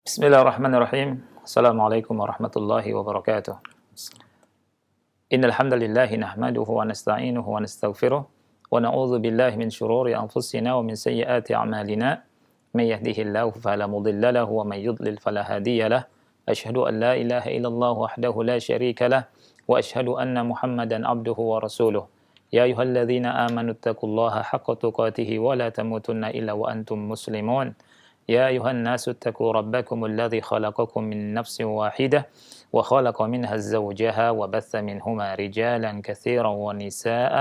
Bismillahirrahmanirrahim. Assalamualaikum warahmatullahi wabarakatuh. Innal hamdalillah nahmaduhu wa nasta'inuhu wa nastaghfiruh wa na'udzu billahi min shururi anfusina wa min sayyiati a'malina. May yahdihillahu fala mudilla lahu wa may yudlil fala hadiya lahu. Asyhadu an la ilaha illallah wahdahu la syarika lah wa asyhadu anna Muhammadan abduhu wa rasuluh. Ya ayyuhalladzina amanu taqullaha haqqa tuqatih wa la tamutunna illa wa antum muslimun. يا أيها الناس اتقوا ربكم الذي خلقكم من نفس واحدة وخلق منها زوجها وبث منهما رجالا كثيرا ونساء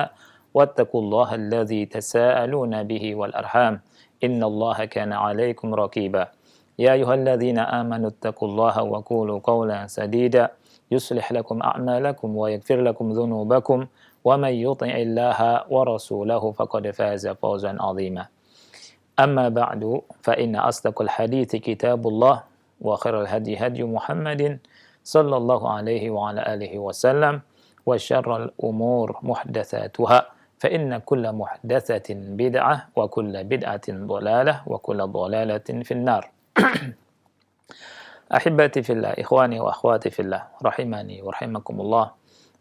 واتقوا الله الذي تساءلون به والأرحام إن الله كان عليكم رقيبا يا أيها الذين آمنوا اتقوا الله وقولوا قولا سديدا يصلح لكم أعمالكم ويغفر لكم ذنوبكم ومن يطع الله ورسوله فقد فاز فوزا عظيما أما بعد فإن أصدق الحديث كتاب الله وخير الهدي هدي محمد صلى الله عليه وعلى آله وسلم وشر الأمور محدثاتها فإن كل محدثة بدعة وكل بدعة ضلالة وكل ضلالة في النار أحبتي في الله إخواني وأخواتي في الله rahimani wa rahimakumullah.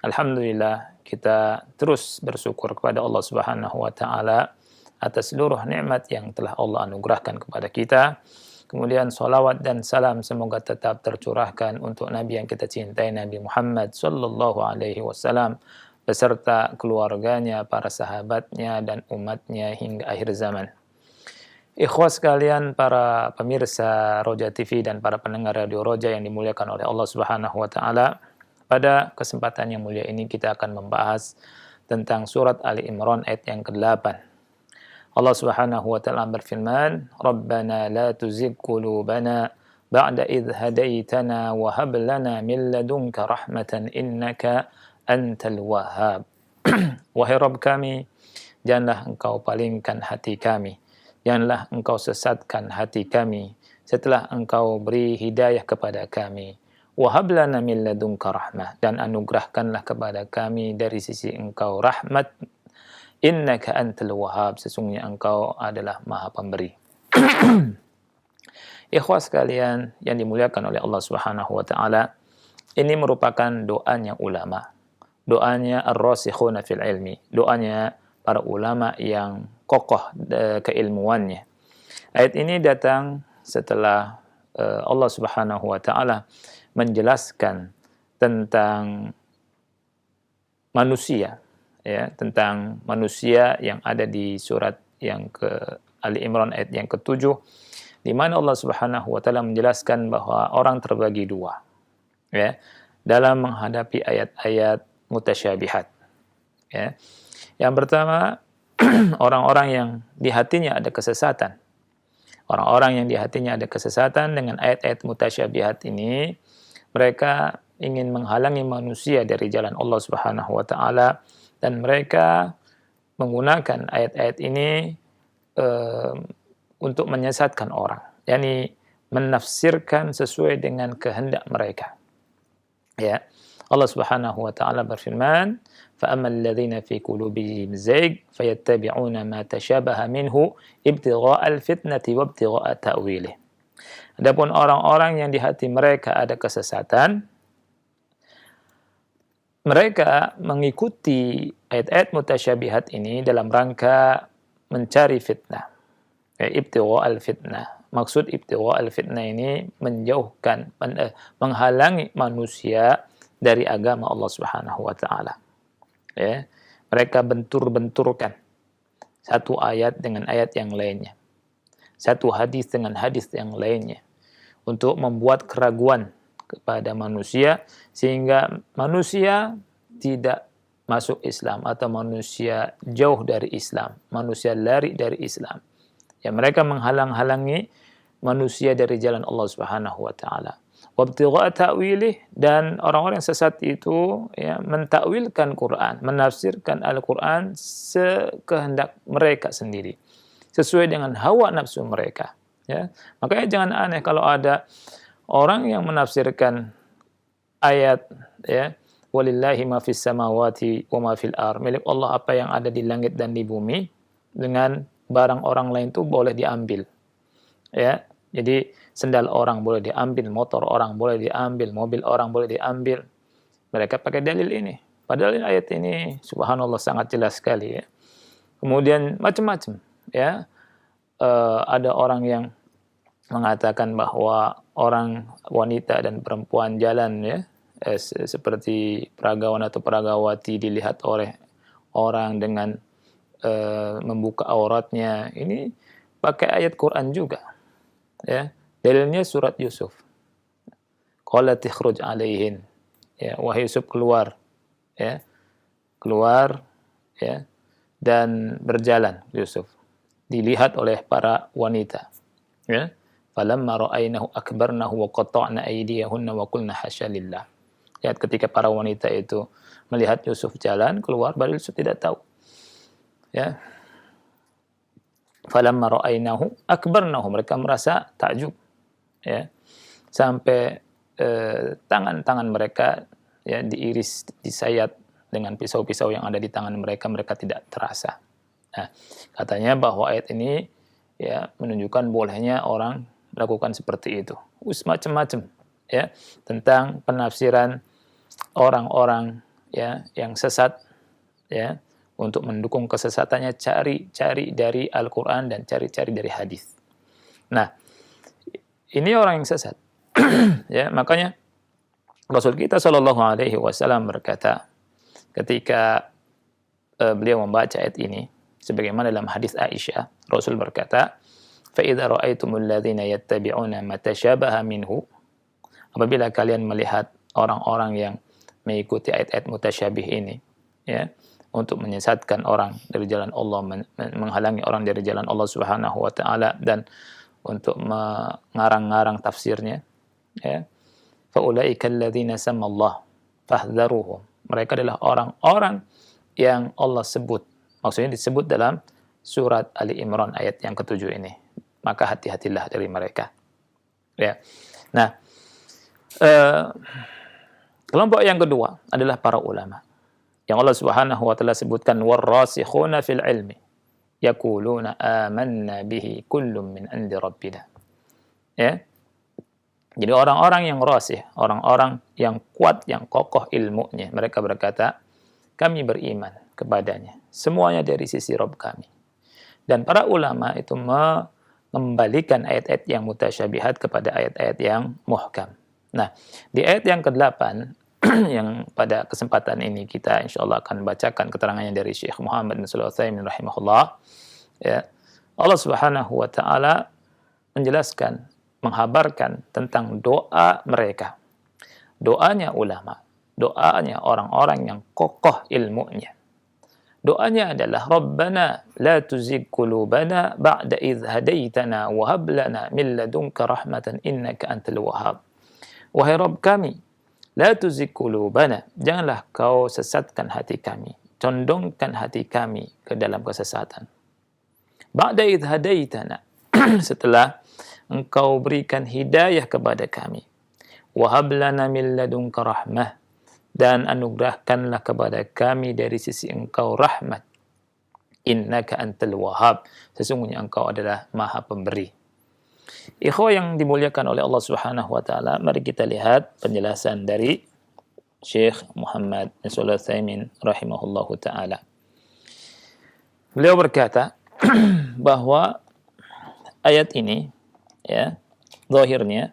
Alhamdulillah, kita terus bersyukur kepada Allah Subhanahu wa taala atas seluruh nikmat yang telah Allah anugerahkan kepada kita. Kemudian salawat dan salam semoga tetap tercurahkan untuk Nabi yang kita cintai, Nabi Muhammad sallallahu alaihi wasallam beserta keluarganya, para sahabatnya dan umatnya hingga akhir zaman. Ikhwah sekalian, para pemirsa Roja TV dan para pendengar Radio Roja yang dimuliakan oleh Allah Subhanahu wa taala. Pada kesempatan yang mulia ini kita akan membahas tentang surat Ali Imran ayat yang ke-8. Allah Subhanahu wa taala berfirman, "Rabbana la tuzigh qulubana ba'da idh hadaitana wa hab lana min ladunka rahmatan innaka antal wahhab." Wahai Rabb kami, janganlah engkau palingkan hati kami, janganlah engkau sesatkan hati kami setelah engkau beri hidayah kepada kami. Wa hab lana min ladunka rahmah, dan anugerahkanlah kepada kami dari sisi engkau rahmat. Innaka antal wahhab, sesungguhnya engkau adalah maha pemberi. Ikhwah sekalian yang dimuliakan oleh Allah Subhanahu wa taala, ini merupakan doanya ulama, doanya ar-rasikhuna fil ilmi, doanya para ulama yang kokoh keilmuannya. Ayat ini datang setelah Allah Subhanahu wa taala menjelaskan tentang manusia, ya, tentang manusia yang ada di surat yang ke Ali Imran ayat yang ke-7, di mana Allah Subhanahu wa taala menjelaskan bahwa orang terbagi dua, ya, dalam menghadapi ayat-ayat mutasyabihat, ya. Yang pertama, orang-orang yang di hatinya ada kesesatan. Orang-orang yang di hatinya ada kesesatan dengan ayat-ayat mutasyabihat ini, mereka ingin menghalangi manusia dari jalan Allah Subhanahu wa taala, dan mereka menggunakan ayat-ayat ini untuk menyesatkan orang, yakni menafsirkan sesuai dengan kehendak mereka. Ya, Allah Subhanahu wa taala berfirman, "Fa ammal ladzina fi qulubihim zayg fayattabi'una ma tashabaha minhu ibtigha'al fitnati wa ibtigha'a ta'wilih." Adapun orang-orang yang di hati mereka ada kesesatan, mereka mengikuti ayat-ayat mutasyabihat ini dalam rangka mencari fitnah. Ibtigha'al fitnah. Maksud ibtigha'al fitnah ini menjauhkan, menghalangi manusia dari agama Allah Subhanahu wa taala. Ya, mereka bentur-benturkan satu ayat dengan ayat yang lainnya, satu hadis dengan hadis yang lainnya, untuk membuat keraguan kepada manusia sehingga manusia tidak masuk Islam atau manusia jauh dari Islam, manusia lari dari Islam. Ya, mereka menghalang-halangi manusia dari jalan Allah Subhanahu wa taala. Wabtigha'a ta'wilih, dan orang-orang yang sesat itu, ya, mentakwilkan Quran, menafsirkan Al-Quran sekehendak mereka sendiri, sesuai dengan hawa nafsu mereka. Ya, makanya jangan aneh kalau ada orang yang menafsirkan ayat, ya, walillahi ma fis samawati wa ma fil ardh, milik Allah apa yang ada di langit dan di bumi, dengan barang orang lain itu boleh diambil. Ya, Jadi sendal orang boleh diambil, motor orang boleh diambil, mobil orang boleh diambil. Mereka pakai dalil ini. Padahal ayat ini subhanallah sangat jelas sekali ya. Kemudian macam-macam ya. Ada orang yang mengatakan bahwa orang wanita dan perempuan jalan ya seperti peragawan atau peragawati dilihat oleh orang dengan membuka auratnya. Ini pakai ayat Quran juga ya. Dalilnya surat Yusuf. Qalat ikhruj alaihin. Ya, wahai Yusuf keluar ya. Keluar ya dan berjalan Yusuf. Dilihat oleh para wanita ya. Falamma ra'ainahu akbarnahu wa qata'na aydiyahunna wa qulna hasya lillah. Ya, ketika para wanita itu melihat Yusuf jalan keluar, baru Yusuf tidak tahu. Ya. Falamma ra'ainahu akbarnahu, mereka merasa takjub. Ya. Sampai tangan-tangan mereka ya diiris, disayat dengan pisau-pisau yang ada di tangan mereka, mereka tidak terasa. Nah, katanya bahwa ayat ini ya menunjukkan bolehnya orang melakukan seperti itu. Macam-macam ya tentang penafsiran orang-orang ya yang sesat ya, untuk mendukung kesesatannya cari dari Al-Qur'an dan cari dari hadis. Nah, ini orang yang sesat. Ya, makanya Rasul kita Shallallahu alaihi wasallam berkata ketika beliau membaca ayat ini sebagaimana dalam hadis Aisyah, Rasul berkata, "Fa idza ra'aitumul ladzina yattabi'una ma tashabaha minhu." Apabila kalian melihat orang-orang yang mengikuti ayat-ayat mutasyabih ini, ya, untuk menyesatkan orang dari jalan Allah, menghalangi orang dari jalan Allah Subhanahu wa taala dan untuk mengarang-ngarang tafsirnya, ya. Fa ulaika alladzina samallah fahdharuhum. Mereka adalah orang-orang yang Allah sebut. Maksudnya disebut dalam surat Ali Imran ayat yang ke-7 ini. Maka hati-hatilah dari mereka. Ya. Nah, kelompok yang kedua adalah para ulama. Yang Allah Subhanahu wa taala sebutkan warrasikhuna fil ilmi yaquluna amanna bihi kullun min indi rabbina. Ya. Jadi orang-orang yang rasih, orang-orang yang kuat, yang kokoh ilmunya, mereka berkata, kami beriman kepadanya. Semuanya dari sisi Rabb kami. Dan para ulama itu mengembalikan ayat-ayat yang mutasyabihat kepada ayat-ayat yang muhkam. Nah, di ayat yang ke-8 yang pada kesempatan ini kita insyaallah akan bacakan keterangannya dari Syekh Muhammad bin Shalih Al-Utsaimin rahimahullah. Ya, Allah Subhanahu wa taala menjelaskan, menghabarkan tentang doa mereka. Doanya ulama, doanya orang-orang yang kokoh ilmunya. Doanya adalah Rabbana la tuzigh qulubana ba'da idh hadaitana wa hab lana min ladunka rahmatan innaka antal wahhab. Wahai Rabb kami, la tuzigh qulubana, janganlah kau sesatkan hati kami, condongkan hati kami ke dalam kesesatan. Ba'da idh hadaitana, setelah engkau berikan hidayah kepada kami. Wa hab lana min ladunka rahmah, dan anugerahkanlah kepada kami dari sisi engkau rahmat. Innaka antal wahhab, sesungguhnya engkau adalah maha pemberi. Ikhwah yang dimuliakan oleh Allah Subhanahu wa taala, mari kita lihat penjelasan dari Syekh Muhammad bin Shalih Al-Utsaimin rahimahullahu taala. Beliau berkata bahwa ayat ini ya zahirnya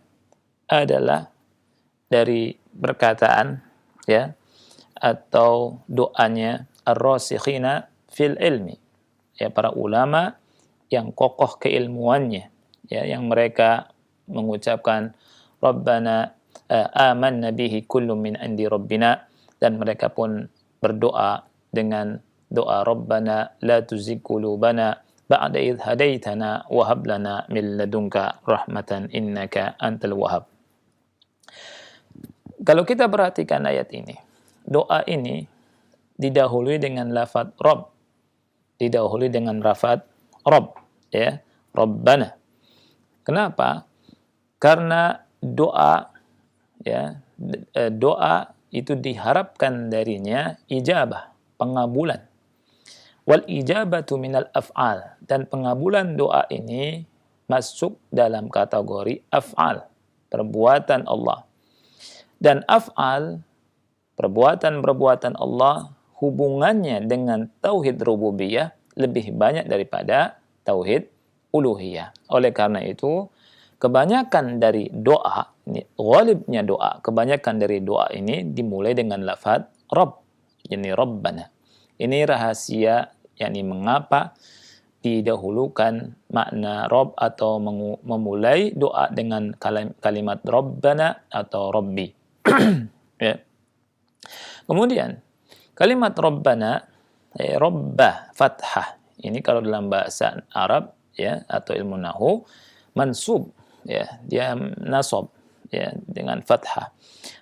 adalah dari perkataan ya atau doanya ar-rasikhina fil ilmi, ya para ulama yang kokoh keilmuannya, ya yang mereka mengucapkan Rabbana amanna bihi kullun min indi rabbina, dan mereka pun berdoa dengan doa Rabbana la tuzigh qulubana ba'da idh hadaitana wa hab lana min ladunka rahmatan innaka antal wahhab. Kalau kita perhatikan ayat ini, doa ini didahului dengan lafaz Rabb. Didahului dengan lafaz Rabb, ya, Rabbana. Kenapa? Karena doa ya, doa itu diharapkan darinya ijabah, pengabulan. Wal ijabatu minal af'al, dan pengabulan doa ini masuk dalam kategori af'al, perbuatan Allah. Dan af'al, perbuatan-perbuatan Allah, hubungannya dengan tauhid rububiyah lebih banyak daripada tauhid uluhiyah. Oleh karena itu, kebanyakan dari doa, ini ghalibnya doa, kebanyakan dari doa ini dimulai dengan lafaz Rabb, yakni Rabbana. Ini rahasia, yakni mengapa didahulukan makna Rabb atau memulai doa dengan kalimat Rabbana atau Rabbi. Ya. Kemudian kalimat Rabbana, Rabbah fathah. Ini kalau dalam bahasa Arab ya atau ilmu nahwu mansub ya, dia nasab ya dengan fathah.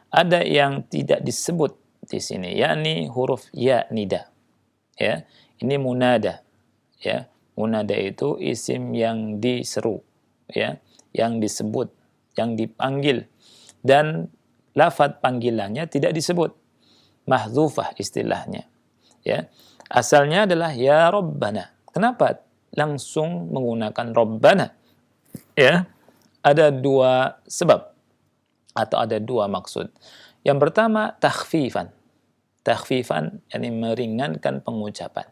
Ada yang tidak disebut di sini, yakni huruf ya nida. Ya, ini munada. Ya, munada itu isim yang diseru, ya, yang disebut, yang dipanggil, dan lafaz panggilannya tidak disebut, mahdzufah istilahnya. Ya, asalnya adalah ya Rabbana. Kenapa langsung menggunakan Rabbana? Ya, ada dua sebab atau ada dua maksud. Yang pertama takhfifan. Takhfifan yakni meringankan pengucapan.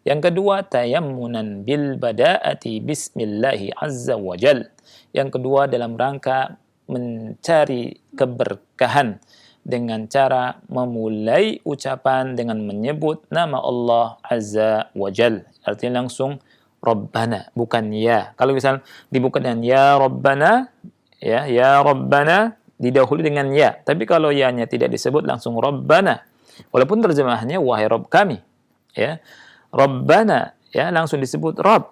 Yang kedua tayammunan bil bada'ati bismillahi azza wa jal. Yang kedua dalam rangka mencari keberkahan dengan cara memulai ucapan dengan menyebut nama Allah azza wa jal. Artinya langsung Rabbana, bukan ya. Kalau misal dibuka dengan ya Rabbana, ya Rabbana didahului dengan ya. Tapi kalau ya-nya tidak disebut langsung Rabbana. Walaupun terjemahannya wahai Rabb kami, ya. Rabbana ya langsung disebut Rabb.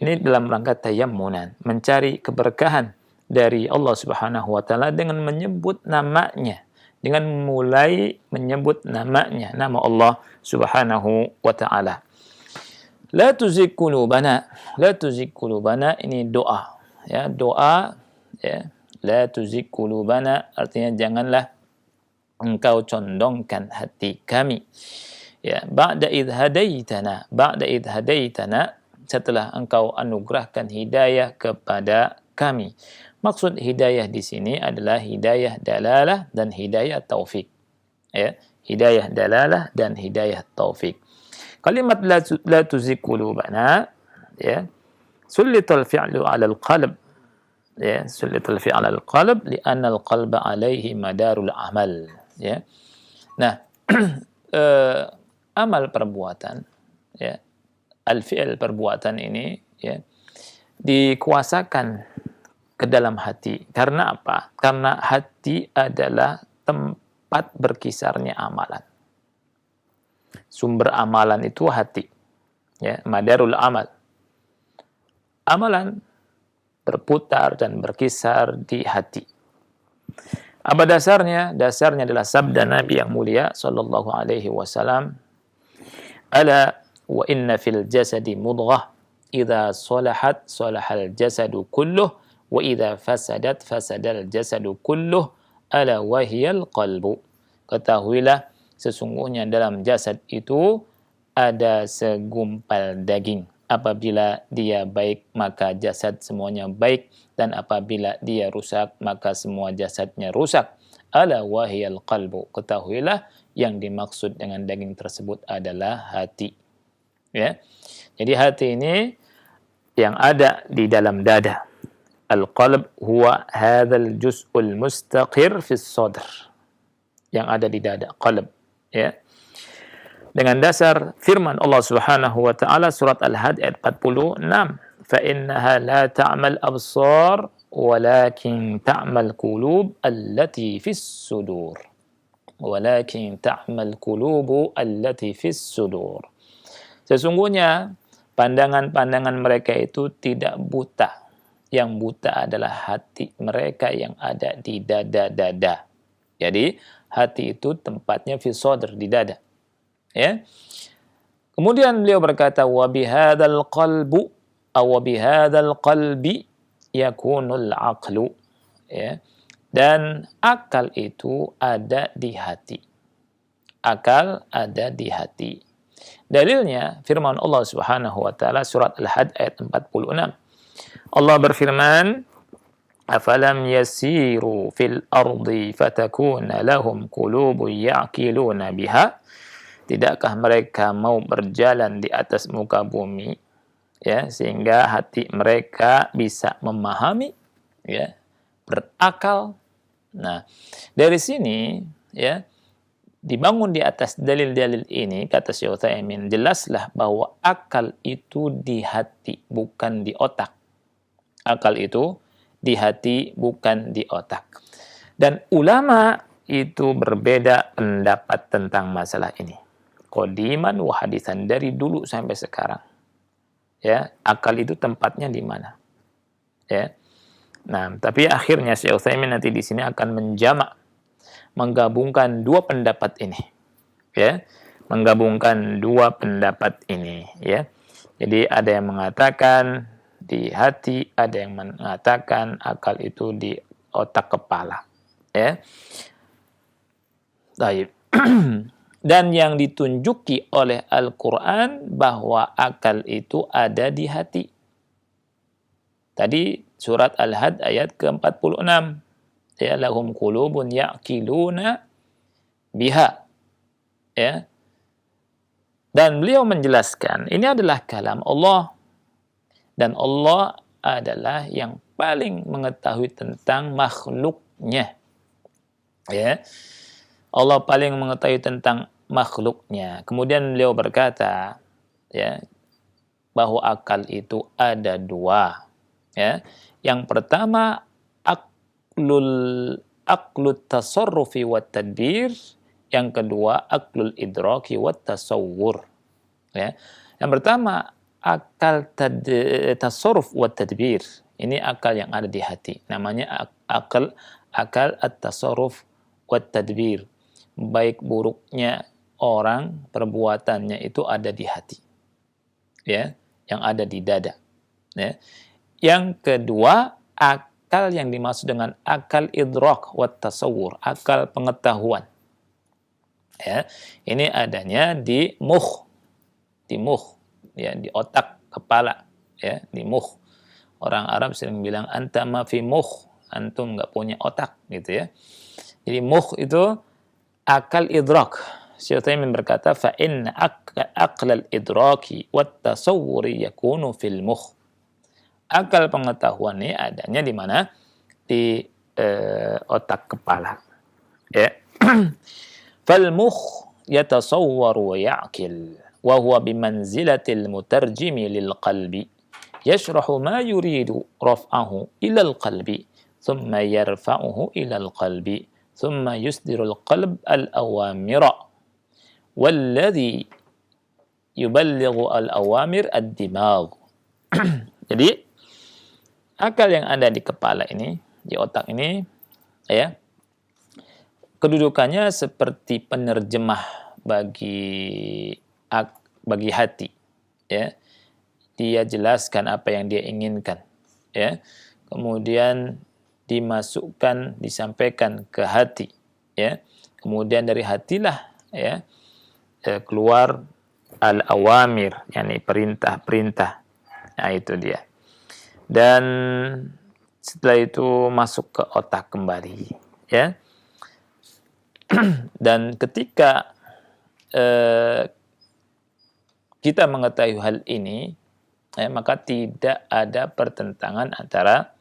Ini dalam rangka tayammunan, mencari keberkahan dari Allah Subhanahu wa taala dengan menyebut namanya, dengan mulai menyebut namanya, nama Allah Subhanahu wa taala. La tuzigh qulubana, la tuzigh qulubana ini doa, ya, doa ya. La tuzigh qulubana artinya janganlah engkau condongkan hati kami. Ya, ba'da idh hadaitana, ba'da idh hadaitana, setelah engkau anugerahkan hidayah kepada kami. Maksud hidayah di sini adalah hidayah dalalah dan hidayah taufik. Ya, hidayah dalalah dan hidayah taufik. Kalimat la tuzigh qulubana, ya, sulital fi'lu 'ala al-qalb. Ya, sulital fi'lu 'ala al-qalb li'anna al-qalba 'alaihi madarul amal, ya. Nah, amal perbuatan, ya, al-fi'l perbuatan ini, ya, dikuasakan ke dalam hati. Karena apa? Karena hati adalah tempat berkisarnya amalan. Sumber amalan itu hati, ya, madarul amal. Amalan berputar dan berkisar di hati. Apa dasarnya? Dasarnya adalah sabda Nabi yang mulia sallallahu alaihi wasallam, ala wa inna fil jasadi mudghah idza salahat salahal jasadu kulluh wa idza fasadat fasadal jasadu kulluh ala wahiyal qalbu. Ketahuilah sesungguhnya dalam jasad itu ada segumpal daging. Apabila dia baik maka jasad semuanya baik, dan apabila dia rusak maka semua jasadnya rusak. Ala wahiyal qalbu. Ketahuilah yang dimaksud dengan daging tersebut adalah hati. Ya. Jadi hati ini yang ada di dalam dada. Al-qalb huwa hadzal juz'ul mustaqir fis sadr. Yang ada di dada, qalb, ya. Dengan dasar firman Allah Subhanahu wa taala surat Al-Had ayat 46, fa innaha la ta'mal absar walakin ta'mal qulub allati fis sudur. Walakin ta'mal qulubu allati fis sudur. Sesungguhnya pandangan-pandangan mereka itu tidak buta. Yang buta adalah hati mereka yang ada di dada-dada. Jadi hati itu tempatnya fis sadr, di dada. Ya. Kemudian beliau berkata wa bihadzal qalbu aw bihadzal qalbi yakunul aqlu, ya. Dan akal itu ada di hati. Akal ada di hati. Dalilnya firman Allah Subhanahu wa taala surat Al-Had ayat 46. Allah berfirman, afalam yasiru fil ardi fatakuna lahum qulubun ya'qiluna biha. Tidakkah mereka mau berjalan di atas muka bumi, ya, sehingga hati mereka bisa memahami, ya, berakal. Nah, dari sini, ya, dibangun di atas dalil-dalil ini, kata Syekh Utsaimin, jelaslah bahwa akal itu di hati, bukan di otak. Akal itu di hati, bukan di otak. Dan ulama itu berbeda pendapat tentang masalah ini. Qadiman wa hadisan, dari dulu sampai sekarang. Ya, akal itu tempatnya di mana? Ya. Nah, tapi akhirnya Syekh Utsaimin nanti di sini akan menggabungkan dua pendapat ini. Ya. Menggabungkan dua pendapat ini, ya. Jadi ada yang mengatakan di hati, ada yang mengatakan akal itu di otak kepala, ya. Baik. Dan yang ditunjuki oleh Al-Quran bahwa akal itu ada di hati. Tadi surat Al-Had ayat ke-46. Ya, lahum qulubun ya'qiluna biha. Ya. Dan beliau menjelaskan, ini adalah kalam Allah. Dan Allah adalah yang paling mengetahui tentang makhluknya. Ya. Allah paling mengetahui tentang makhluknya. Kemudian beliau berkata, ya, bahwa akal itu ada dua. Ya. Yang pertama, aklut tasarrufi wa tadbir. Yang kedua, aklul idraki wa tasawwur. Ya. Yang pertama, akal tasarruf wa tadbir. Ini akal yang ada di hati. Namanya akal at-tasarruf wa tadbir. Baik buruknya orang, perbuatannya itu ada di hati, ya, yang ada di dada, ya. Yang kedua, akal yang dimaksud dengan akal idrak wa tasawwur, akal pengetahuan, ya. Ini adanya di mukh, ya, di otak kepala, ya, di mukh. Orang Arab sering bilang anta ma fi mukh, antum nggak punya otak, gitu, ya. Jadi mukh itu akal idrak. Syekh Utsaimin berkata, fa inna aqlal idraki wat tasawwuri yakunu fil mukh. Akal pengetahuan ini adanya di mana? Di otak kepala. Ya. Fal mukh yatasawwaru wa ya'qil wa huwa bimanzilatil mutarjimi lil qalbi yashrahu ma yuridu raf'ahu ila al qalbi thumma yarfa'uhu ila al qalbi ثم يصدر القلب الأوامر والذي يبلغ الأوامر الدماغ. Jadi akal yang ada di kepala ini, di otak ini, ya, kedudukannya seperti penerjemah bagi hati, ya. Dia jelaskan apa yang dia inginkan, ya. Kemudian disampaikan ke hati, ya. Kemudian dari hatilah, ya, keluar al-awamir, yakni perintah-perintah. Nah, itu dia. Dan setelah itu masuk ke otak kembali, ya. Dan ketika kita mengetahui hal ini, maka tidak ada pertentangan antara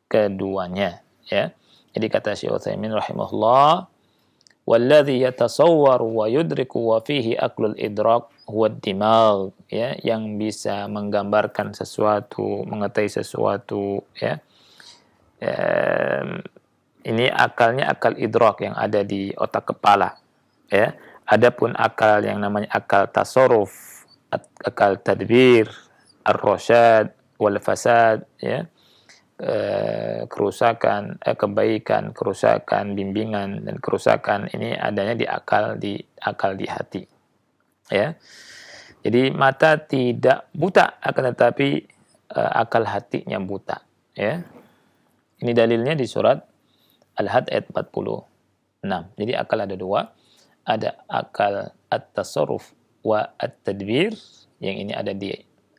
keduanya, ya. Jadi kata Syekh Utsaimin rahimahullah, walladzi yatasawwaru wa yudriku wa fihi aklul idrak huwa dimag, ya, yang bisa menggambarkan sesuatu, mengetahui sesuatu, ya. Ini akalnya akal idrak yang ada di otak kepala, ya. Adapun akal yang namanya akal tasarruf, akal tadbir, ar-rasyad wal fasad, ya, kerusakan, kebaikan, kerusakan, bimbingan dan kerusakan, ini adanya di akal di hati, ya. Jadi mata tidak buta, akan tetapi akal hatinya buta, ya. Ini dalilnya di surat Al-Had ayat 46. Jadi akal ada dua, ada akal at-tasarruf wa at-tadbir, yang ini ada di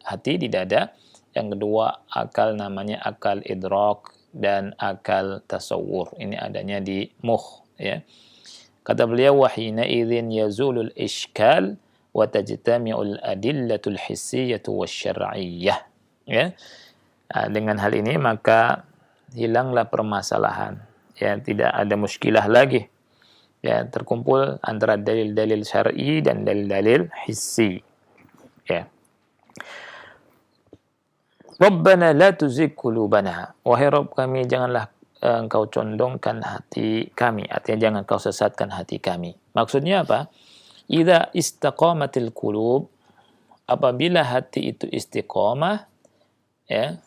hati, di dada. yang kedua akal namanya akal idrak dan akal tasawur. Ini adanya di mukh, ya. Kata beliau, wahina idzin yazulul ishkal wa tajtami'ul adillatul hissiyatu wasyar'iyyah. Ya. Nah, dengan hal ini maka hilanglah permasalahan. Ya, tidak ada muskilah lagi. Ya, terkumpul antara dalil-dalil syar'i dan dalil-dalil hissi. Ya. Rabbana la tuzigh qulubana. Wahai Rabb kami, janganlah engkau condongkan hati kami. Artinya jangan kau sesatkan hati kami. Maksudnya apa? Idza istaqamatil qulub, apabila hati itu istiqamah, ya,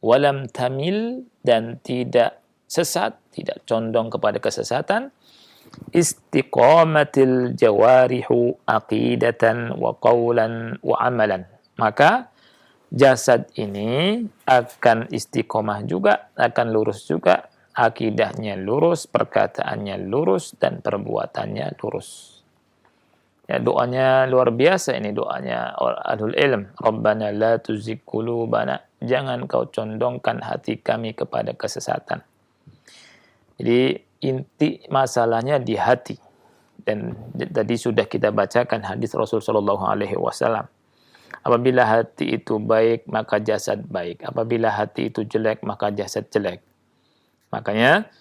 walam tamil, dan tidak sesat, tidak condong kepada kesesatan, istiqamatil jawarihu aqidatan wa qawlan wa amalan, maka jasad ini akan istiqomah juga, akan lurus juga, akidahnya lurus, perkataannya lurus, dan perbuatannya lurus. Ya, doanya luar biasa ini, doanya ahlul ilm. Rabbana la tuzigh qulubana, jangan kau condongkan hati kami kepada kesesatan. Jadi inti masalahnya di hati. Dan tadi sudah kita bacakan hadis Rasul sallallahu alaihi wasallam. Apabila hati itu baik, maka jasad baik. Apabila hati itu jelek, maka jasad jelek. Makanya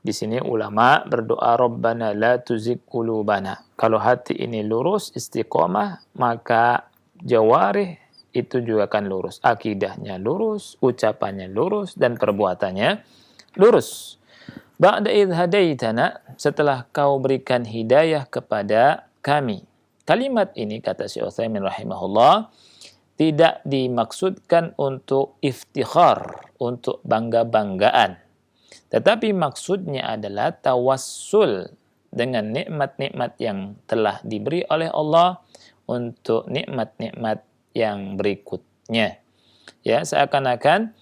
di sini ulama berdoa, Rabbana la tuzigh qulubana. Kalau hati ini lurus, istiqomah, maka jawarih itu juga akan lurus. Akidahnya lurus, ucapannya lurus, dan perbuatannya lurus. Ba'da idh hadaitana, setelah kau berikan hidayah kepada kami. Kalimat ini, kata Syekh Utsaimin rahimahullah, tidak dimaksudkan untuk iftikhar, untuk bangga-banggaan. Tetapi maksudnya adalah tawassul dengan nikmat-nikmat yang telah diberi oleh Allah untuk nikmat-nikmat yang berikutnya. Ya, seakan-akan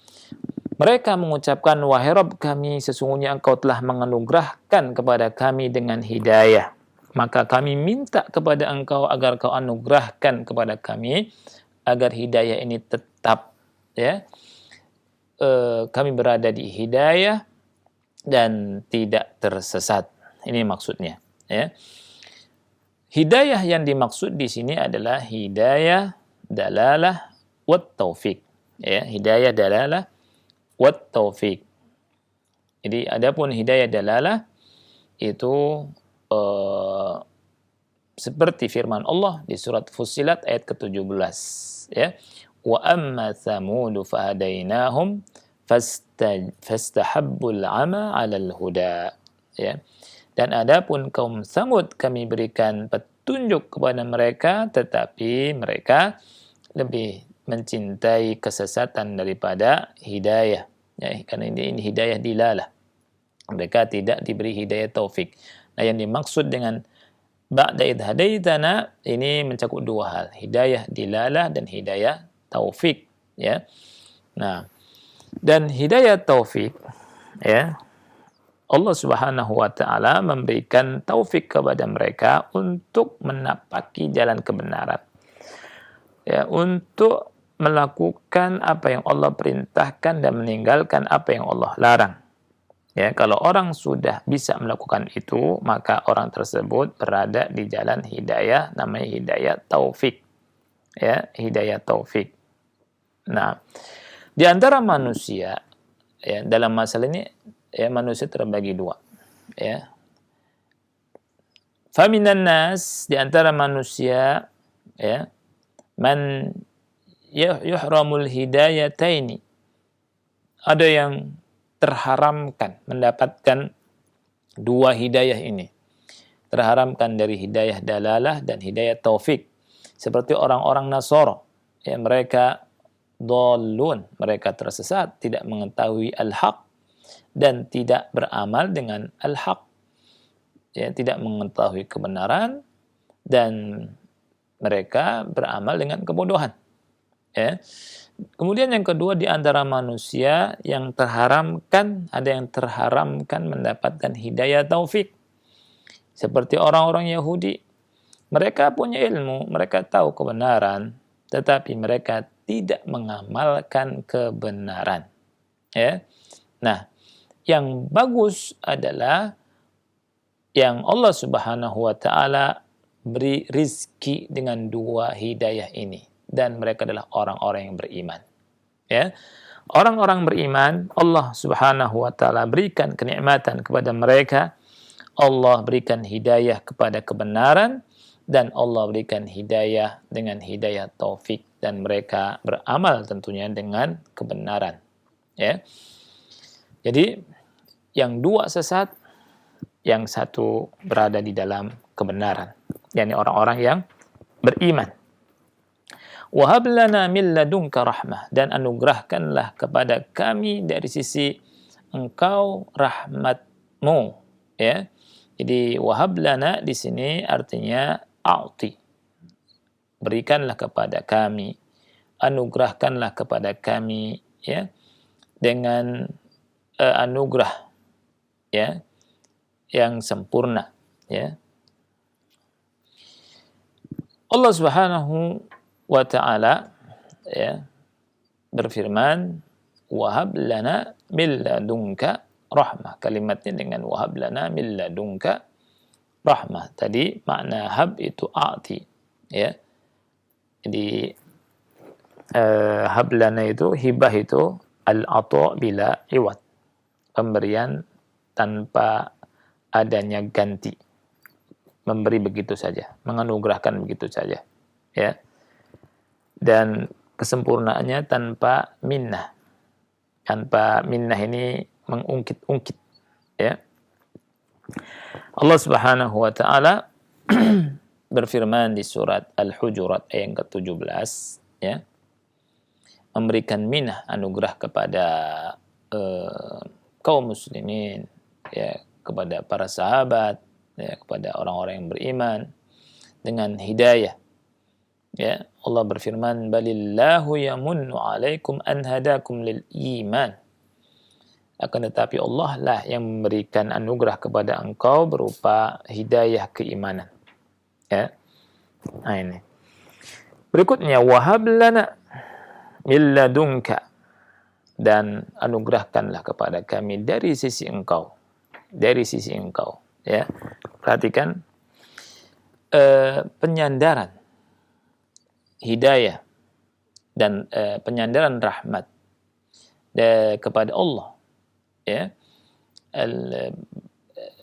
mereka mengucapkan, wahai Rabb kami, sesungguhnya engkau telah menganugerahkan kepada kami dengan hidayah. Maka kami minta kepada engkau agar kau anugerahkan kepada kami, agar hidayah ini tetap, ya, kami berada di hidayah dan tidak tersesat. Ini maksudnya. Ya. Hidayah yang dimaksud di sini adalah hidayah dalalah wat taufik. Ya, hidayah dalalah wat taufik. Jadi adapun hidayah dalalah itu seperti firman Allah di surat Fussilat ayat ke-17, ya. Wa amma thamud fahadainahum fastahabbul 'ama 'alal huda, ya. Dan adapun kaum Tsamud kami berikan petunjuk kepada mereka, tetapi mereka lebih mencintai kesesatan daripada hidayah, ya, karena ini hidayah dilalah. Mereka tidak diberi hidayah taufik. Nah, yang dimaksud dengan ba'da idh hadaitana ini mencakup dua hal, hidayah dilalah dan hidayah taufik, ya. Nah, dan hidayah taufik, ya, Allah Subhanahu wa taala memberikan taufik kepada mereka untuk menapaki jalan kebenaran. Ya, untuk melakukan apa yang Allah perintahkan dan meninggalkan apa yang Allah larang. Ya, kalau orang sudah bisa melakukan itu, maka orang tersebut berada di jalan hidayah, namanya hidayah taufik. Ya, hidayah taufik. Nah, di antara manusia, ya, dalam masalah ini, ya, manusia terbagi dua. Ya. Faminan nas, di antara manusia, ya, man yuhramul hidayataini. Ada yang terharamkan mendapatkan dua hidayah ini. Terharamkan dari hidayah dalalah dan hidayah taufik. Seperti orang-orang Nasara, ya, mereka dhalun, mereka tersesat, tidak mengetahui al-haq dan tidak beramal dengan al-haq. Ya, tidak mengetahui kebenaran dan mereka beramal dengan kebodohan. Ya. Kemudian yang kedua, di antara manusia yang terharamkan, ada yang terharamkan mendapatkan hidayah taufik. Seperti orang-orang Yahudi. Mereka punya ilmu, mereka tahu kebenaran, tetapi mereka tidak mengamalkan kebenaran. Ya. Nah, yang bagus adalah yang Allah Subhanahu wa taala beri rizki dengan dua hidayah ini, dan mereka adalah orang-orang yang beriman. Ya. Orang-orang beriman, Allah Subhanahu wa taala berikan kenikmatan kepada mereka. Allah berikan hidayah kepada kebenaran, dan Allah berikan hidayah dengan hidayah taufik, dan mereka beramal tentunya dengan kebenaran. Ya. Jadi yang dua sesat, yang satu berada di dalam kebenaran, yakni orang-orang yang beriman. Wahab lana min ladunka rahmah, dan anugerahkanlah kepada kami dari sisi Engkau rahmatmu. Ya. Jadi wahab lana di sini artinya a'ti. Berikanlah kepada kami, anugerahkanlah kepada kami, ya, dengan anugerah, ya, yang sempurna, ya. Allah Subhanahu wa taala, ya, berfirman, wahab lana min ladunka rahmah. Kalimatnya dengan wahab lana min ladunka rahmah. Tadi makna hab itu a'ti, ya. Jadi hab lana itu, hibah itu al-ata' bila iwad, pemberian tanpa adanya ganti, memberi begitu saja, menganugerahkan begitu saja, ya. Dan kesempurnaannya tanpa minnah. Tanpa minnah ini mengungkit-ungkit, ya. Allah Subhanahu wa taala berfirman di surat Al-Hujurat ayat ke-17, ya, memberikan minnah, anugerah kepada kaum muslimin, ya, kepada para sahabat, ya, kepada orang-orang yang beriman dengan hidayah. Ya, Allah berfirman, balillahu yamunnu alaikum an hadakum lil iman. Akan tetapi Allah lah yang memberikan anugerah kepada engkau berupa hidayah keimanan. Ya. Nah, ini. Berikutnya, wahab lana min ladunka, dan anugerahkanlah kepada kami dari sisi engkau. Dari sisi engkau, ya. Perhatikan penyandaran hidayah dan penyandaran rahmat kepada Allah, ya.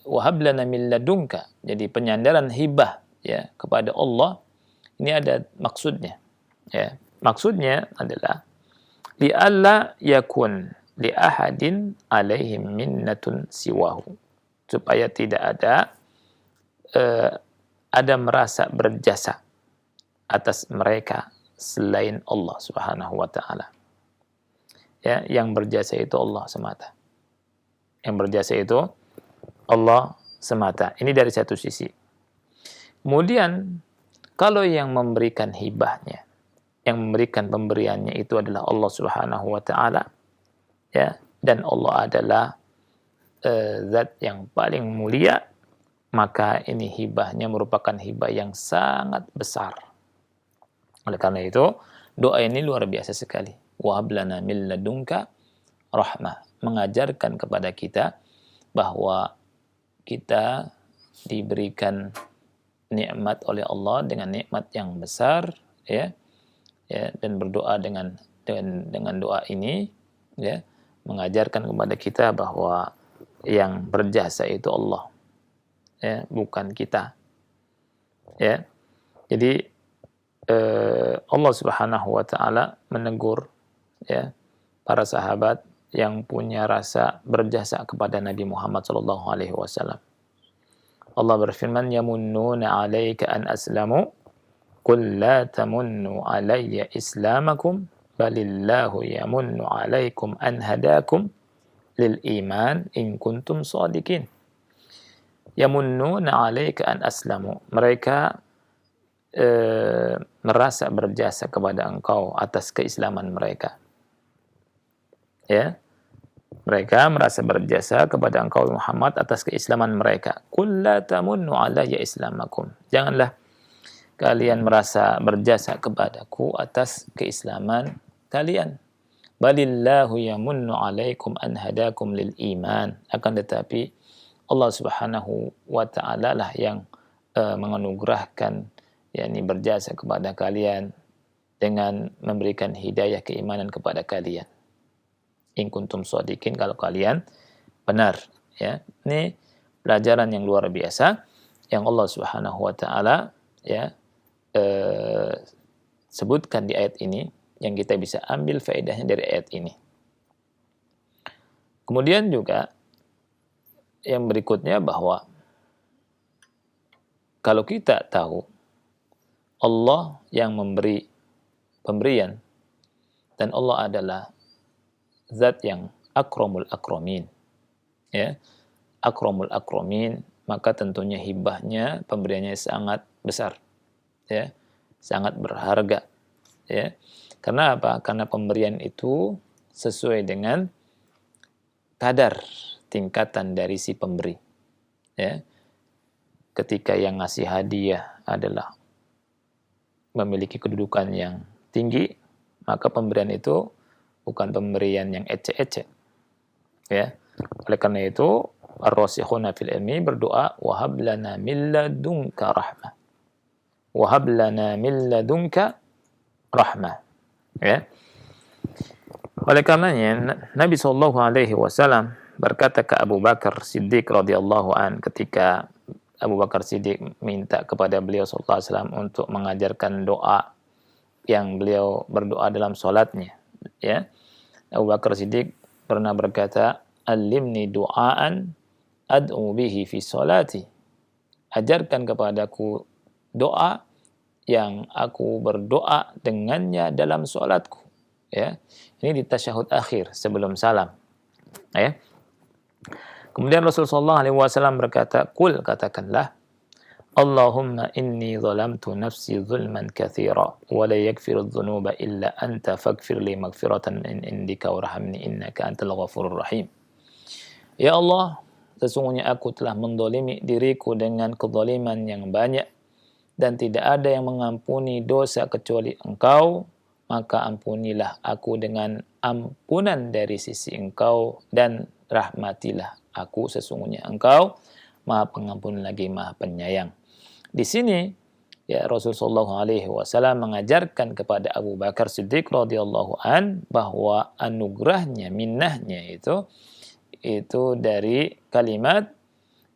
Wahab lana min ladunka, jadi penyandaran hibah, ya, kepada Allah ini ada maksudnya, ya. Maksudnya adalah li'alla yakun li ahadin alaihim minnatun siwahu, supaya tidak ada merasa berjasa atas mereka selain Allah Subhanahu wa taala. Ya, yang berjasa itu Allah semata. Yang berjasa itu Allah semata. Ini dari satu sisi. Kemudian kalau yang memberikan hibahnya, yang memberikan pemberiannya itu adalah Allah Subhanahu wa taala, ya, dan Allah adalah zat yang paling mulia, maka ini hibahnya merupakan hibah yang sangat besar. Oleh karena itu, doa ini luar biasa sekali. Wahab lana min ladunka rahmah, mengajarkan kepada kita bahwa kita diberikan nikmat oleh Allah dengan nikmat yang besar, ya, ya, dan berdoa dengan doa ini, ya, mengajarkan kepada kita bahwa yang berjasa itu Allah, ya, bukan kita, ya. Jadi Allah Subhanahu wa taala menegur, ya, para sahabat yang punya rasa berjasa kepada Nabi Muhammad sallallahu alaihi wasallam. Allah berfirman, yamunnuna 'alaika an aslamu qul la tamunnu 'alayya islamakum balillahu yamunnu 'alaikum an hadakum lil iman in kuntum shadiqin. Yamunnuna 'alaika an aslamu, mereka merasa berjasa kepada engkau atas keislaman mereka. Ya. Mereka merasa berjasa kepada engkau Muhammad atas keislaman mereka. Qul la tamunnu alayya islamakum. Janganlah kalian merasa berjasa kepadaku atas keislaman kalian. Balillahu yamunnu alaikum an hadakum lil iman. Akan tetapi Allah Subhanahu wa taala lah yang menganugerahkan, yakni berjasa kepada kalian dengan memberikan hidayah keimanan kepada kalian. In kuntum shadiqin, kalau kalian benar, ya. Ini pelajaran yang luar biasa yang Allah Subhanahu wa taala ya sebutkan di ayat ini, yang kita bisa ambil faedahnya dari ayat ini. Kemudian juga yang berikutnya bahwa kalau kita tahu Allah yang memberi pemberian dan Allah adalah zat yang akramul akramin, ya, akramul akramin, maka tentunya hibahnya, pemberiannya sangat besar, ya, sangat berharga, ya. Karena apa? Karena pemberian itu sesuai dengan kadar tingkatan dari si pemberi, ya. Ketika yang ngasih hadiah adalah memiliki kedudukan yang tinggi, maka pemberian itu bukan pemberian yang ecek-ecek, ya. Oleh karena itu ar-rasikhuna fil ilmi berdoa, wahab lana min ladunka rahmah, wahab lana min ladunka rahmah, ya. Oleh karenanya Nabi SAW berkata ke Abu Bakar Siddiq radhiyallahu an, ketika Abu Bakar Siddiq minta kepada beliau SAW untuk mengajarkan doa yang beliau berdoa dalam sholatnya, ya. Abu Bakar Siddiq pernah berkata, alimni du'aan ad'u bihi fi sholati, ajarkan kepadaku doa yang aku berdoa dengannya dalam sholatku, ya. Ini di tasyahud akhir sebelum salam, ya. Kemudian Rasulullah SAW berkata, Qul, katakanlah, Allahumma inni zalamtu nafsi zulman kathira, wa la yaghfiru dhunuba illa anta faghfir li maghfiratan min indika warhamni innaka antal ghafurur rahim. Ya Allah, sesungguhnya aku telah mendolimi diriku dengan kezaliman yang banyak, dan tidak ada yang mengampuni dosa kecuali Engkau, maka ampunilah aku dengan ampunan dari sisi Engkau, dan rahmatilah aku, sesungguhnya Engkau Maha Pengampun lagi Maha Penyayang. Di sini ya Rasulullah SAW mengajarkan kepada Abu Bakar Siddiq radhiyallahu an bahwa anugerahnya, minnahnya itu dari kalimat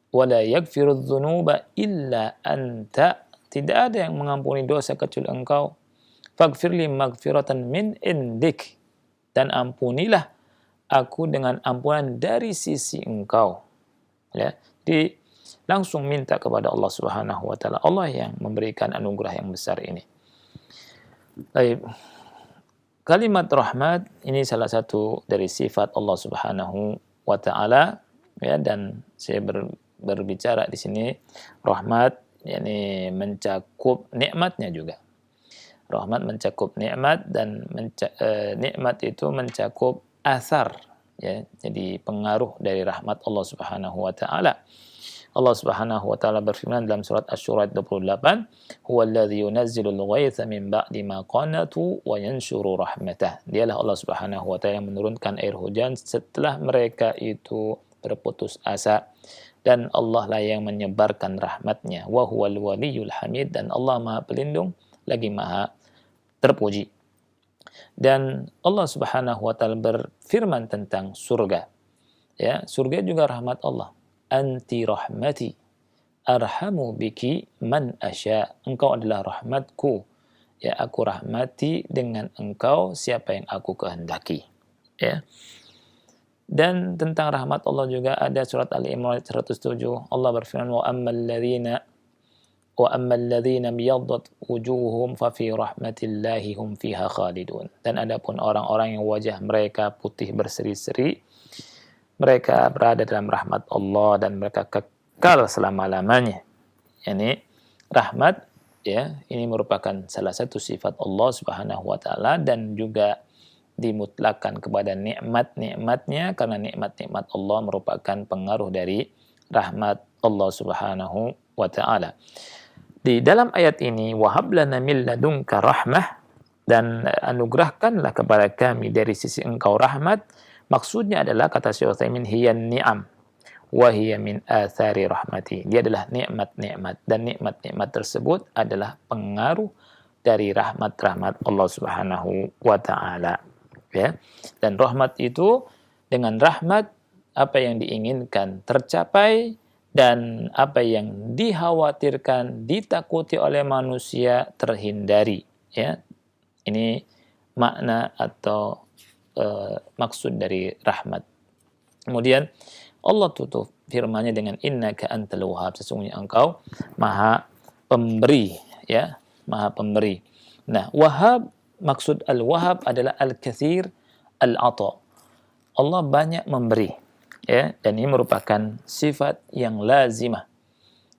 wala yaghfiru dzunuba illa anta, tidak ada yang mengampuni dosa kecuali Engkau, faghfirli maghfiratan min indik, dan ampunilah aku dengan ampunan dari sisi Engkau, ya. Langsung minta kepada Allah Subhanahu wa taala, Allah yang memberikan anugerah yang besar ini. Baik. Kalimat rahmat ini salah satu dari sifat Allah Subhanahu wa taala, ya, dan saya berbicara di sini rahmat yakni mencakup nikmatnya juga. Rahmat mencakup nikmat, dan nikmat itu mencakup asar, ya. Jadi pengaruh dari rahmat Allah Subhanahu wa taala. Allah Subhanahu wa taala berfirman dalam surat Asy-Syura 28, "Huwallazi yunazzilul ghaitsa min ba'di ma qanatu wa yanshuru rahmatah." Dialah Allah Subhanahu wa taala yang menurunkan air hujan setelah mereka itu berputus asa, dan Allah lah yang menyebarkan rahmatnya. Wa huwal waliyul hamid, dan Allah Maha Pelindung lagi Maha terpuji. Dan Allah Subhanahu wa taala berfirman tentang surga. Ya, surga juga rahmat Allah. Anti rahmati arhamu biki man asya, engkau adalah rahmatku, ya, aku rahmati dengan engkau siapa yang aku kehendaki, ya. Dan tentang rahmat Allah juga ada surat Ali Imran 107, Allah berfirman wa ammal ladzina biyaddat wujuhum fa fi rahmatillahi hum fiha khalidun, dan adapun orang-orang yang wajah mereka putih berseri-seri, mereka berada dalam rahmat Allah dan mereka kekal selama-lamanya. Yani rahmat, ya, ini merupakan salah satu sifat Allah Subhanahu wa taala, dan juga dimutlakkan kepada nikmat-nikmatnya, karena nikmat-nikmat Allah merupakan pengaruh dari rahmat Allah Subhanahu wa taala. Di dalam ayat ini, wahab lana min ladunka rahmah, dan anugerahkanlah kepada kami dari sisi engkau rahmat. Maksudnya adalah, kata Syekh Utsaimin, hiya ni'am wa hiya min athari rahmati. Dia adalah nikmat-nikmat, dan nikmat-nikmat tersebut adalah pengaruh dari rahmat-rahmat Allah Subhanahu wa taala. Ya. Dan rahmat itu, dengan rahmat apa yang diinginkan tercapai, dan apa yang dikhawatirkan, ditakuti oleh manusia terhindari. Ya. Ini makna atau maksud dari rahmat. Kemudian Allah tutup firman-Nya dengan innaka antal wahhab, sesungguhnya engkau maha pemberi, ya, maha pemberi. Nah, wahhab, maksud al-wahhab adalah al-katsir al-ata. Allah banyak memberi, ya, dan ini merupakan sifat yang lazimah.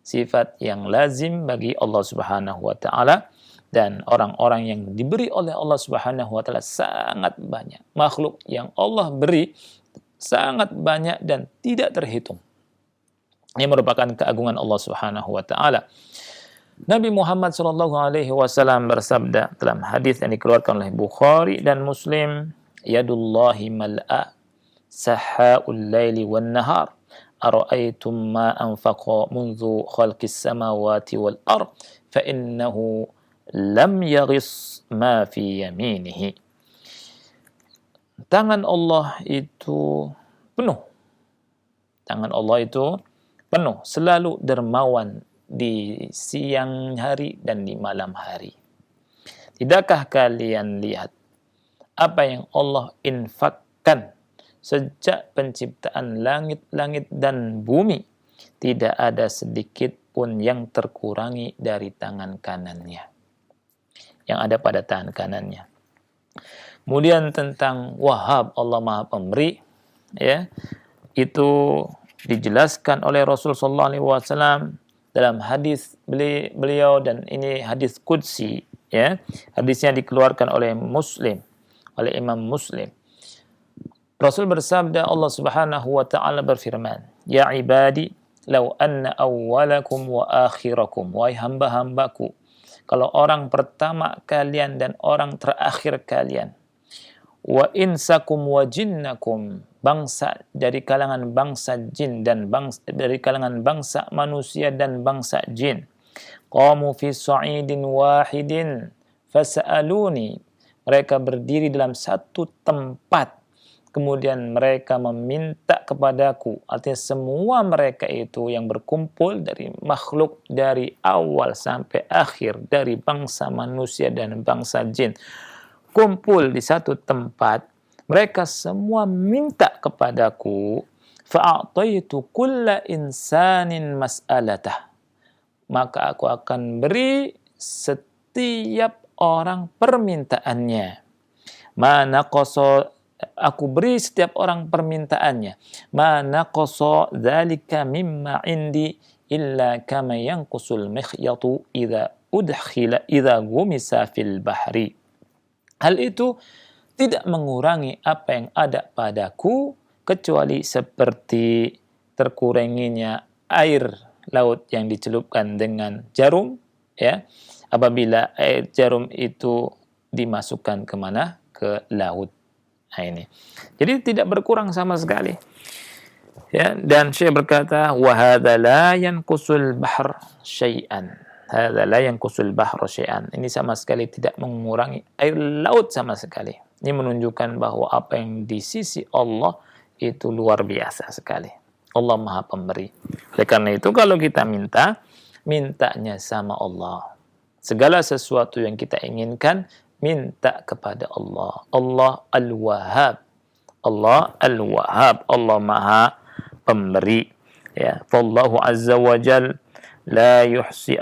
Sifat yang lazim bagi Allah Subhanahu wa taala. Dan orang-orang yang diberi oleh Allah Subhanahu wa taala sangat banyak. Makhluk yang Allah beri sangat banyak dan tidak terhitung. Ini merupakan keagungan Allah Subhanahu wa taala. Nabi Muhammad sallallahu alaihi wasallam bersabda dalam hadis yang dikeluarkan oleh Bukhari dan Muslim, yadullahi mal'a sahhaul laili wan nahar ara'aytum ma anfaqa منذ خلق السماوات والأرض فإنه lam yaghis ma fi yaminihi. Tangan Allah itu penuh. Tangan Allah itu penuh, selalu dermawan di siang hari dan di malam hari. Tidakkah kalian lihat apa yang Allah infakkan sejak penciptaan langit-langit dan bumi? Tidak ada sedikit pun yang terkurangi dari tangan kanannya, yang ada pada tangan kanannya. Kemudian tentang wahab, Allah maha pemberi, ya, itu dijelaskan oleh Rasul sallallahu alaihi wasallam dalam hadis beliau, dan ini hadis qudsi, ya. Hadisnya dikeluarkan oleh Muslim, oleh Imam Muslim. Rasul bersabda, Allah Subhanahu wa taala berfirman, ya ibadi law anna awwalakum wa akhirakum, wahai hamba-hambaku, kalau orang pertama kalian dan orang terakhir kalian, wa insakum wa jinnakum, bangsa dari kalangan bangsa jin dan dari kalangan bangsa manusia dan bangsa jin, qamu fi sa'idin wahidin fas'aluni, mereka berdiri dalam satu tempat, kemudian mereka meminta kepadaku. Artinya semua mereka itu yang berkumpul dari makhluk dari awal sampai akhir, dari bangsa manusia dan bangsa jin, kumpul di satu tempat, mereka semua minta kepadaku, fa'ataitu kulla insanin mas'alatah, maka aku akan beri setiap orang permintaannya. Aku beri setiap orang permintaannya. Ma naqasa dzalika mimma indi illa kama yanqusul mikhyatu idza gumisa fil bahri. Hal itu tidak mengurangi apa yang ada padaku kecuali seperti terkuranginya air laut yang dicelupkan dengan jarum, ya. Apabila air jarum itu dimasukkan kemana? Ke laut. Nah, ini. Jadi tidak berkurang sama sekali. Ya, dan Syekh berkata, wa hadza la yanqusul bahr syai'an. Hadza la yanqusul bahr syai'an. Ini sama sekali tidak mengurangi air laut sama sekali. Ini menunjukkan bahwa apa yang di sisi Allah itu luar biasa sekali. Allah Maha Pemberi. Oleh karena itu kalau kita mintanya sama Allah. Segala sesuatu yang kita inginkan, minta kepada Allah. Allah Al-Wahhab. Allah Al-Wahhab. Allah Maha Pemberi. Ya, Fallahu Azza wa Jal la yuhsi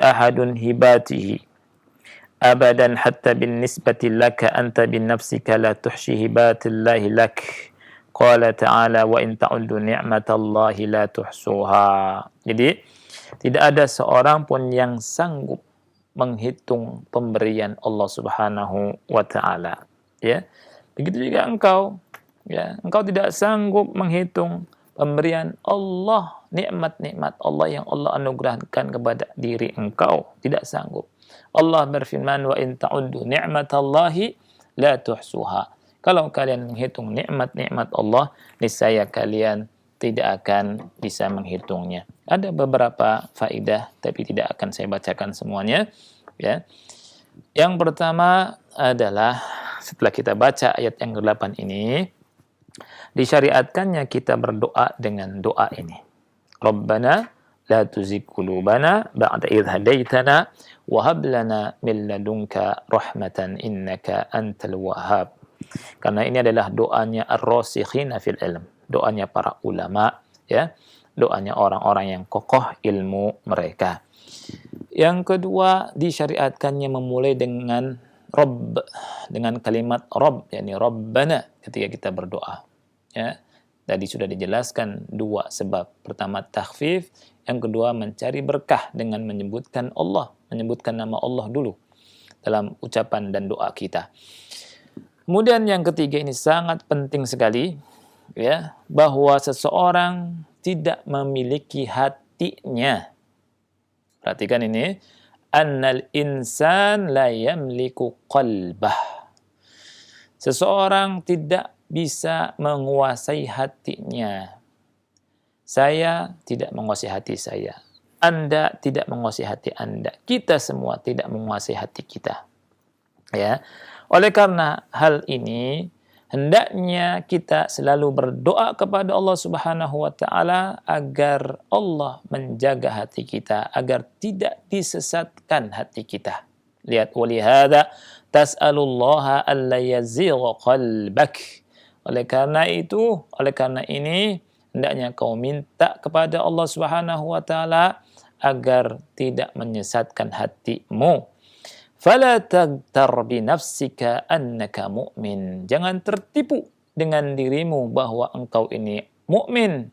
ahadun hibatihi abadan hatta bin nisbati laka anta bin nafsika la tuhsi hibatillahi lak. Qala ta'ala wa in ta'uddu ni'matallahi la tuhsuha. Jadi tidak ada seorang pun yang sanggup menghitung pemberian Allah Subhanahu wa taala, ya. Begitu juga engkau, ya. Engkau tidak sanggup menghitung pemberian Allah nikmat-nikmat Allah yang Allah anugerahkan kepada diri engkau, tidak sanggup. Allah berfirman, wa in ta'uddu ni'matallahi la tuhsuha. Kalau kalian menghitung nikmat-nikmat Allah, niscaya kalian tidak akan bisa menghitungnya. Ada beberapa faedah, tapi tidak akan saya bacakan semuanya. Ya. Yang pertama adalah setelah kita baca ayat yang ke-8 ini, disyariatkannya kita berdoa dengan doa ini. Rabbana la tuzigh qulubana ba'da idh hadaitana wa hab lana min ladunka rahmatan innaka antal wahhab. Karena ini adalah doanya ar-rasikhina fil ilm, doanya para ulama, ya, doanya orang-orang yang kokoh ilmu mereka. Yang kedua, disyariatkannya memulai dengan Rabb, dengan kalimat Rabb, yakni Rabbana ketika kita berdoa. Ya, tadi sudah dijelaskan dua sebab. Pertama takhfif, yang kedua mencari berkah dengan menyebutkan Allah, menyebutkan nama Allah dulu dalam ucapan dan doa kita. Kemudian yang ketiga ini sangat penting sekali, ya, bahwa seseorang tidak memiliki hatinya. Perhatikan ini, annal insan la yamliku qalbah. Seseorang tidak bisa menguasai hatinya. Saya tidak menguasai hati saya. Anda tidak menguasai hati Anda. Kita semua tidak menguasai hati kita. Ya. Oleh karena hal ini, hendaknya kita selalu berdoa kepada Allah Subhanahu wa taala agar Allah menjaga hati kita, agar tidak disesatkan hati kita. Lihat, walihada tas'alullaha alla yazigha qalbak. Oleh karena ini, hendaknya kau minta kepada Allah Subhanahu wa taala agar tidak menyesatkan hatimu. Fala taghtar bi nafsika annaka mu'min. Jangan tertipu dengan dirimu bahwa engkau ini mukmin.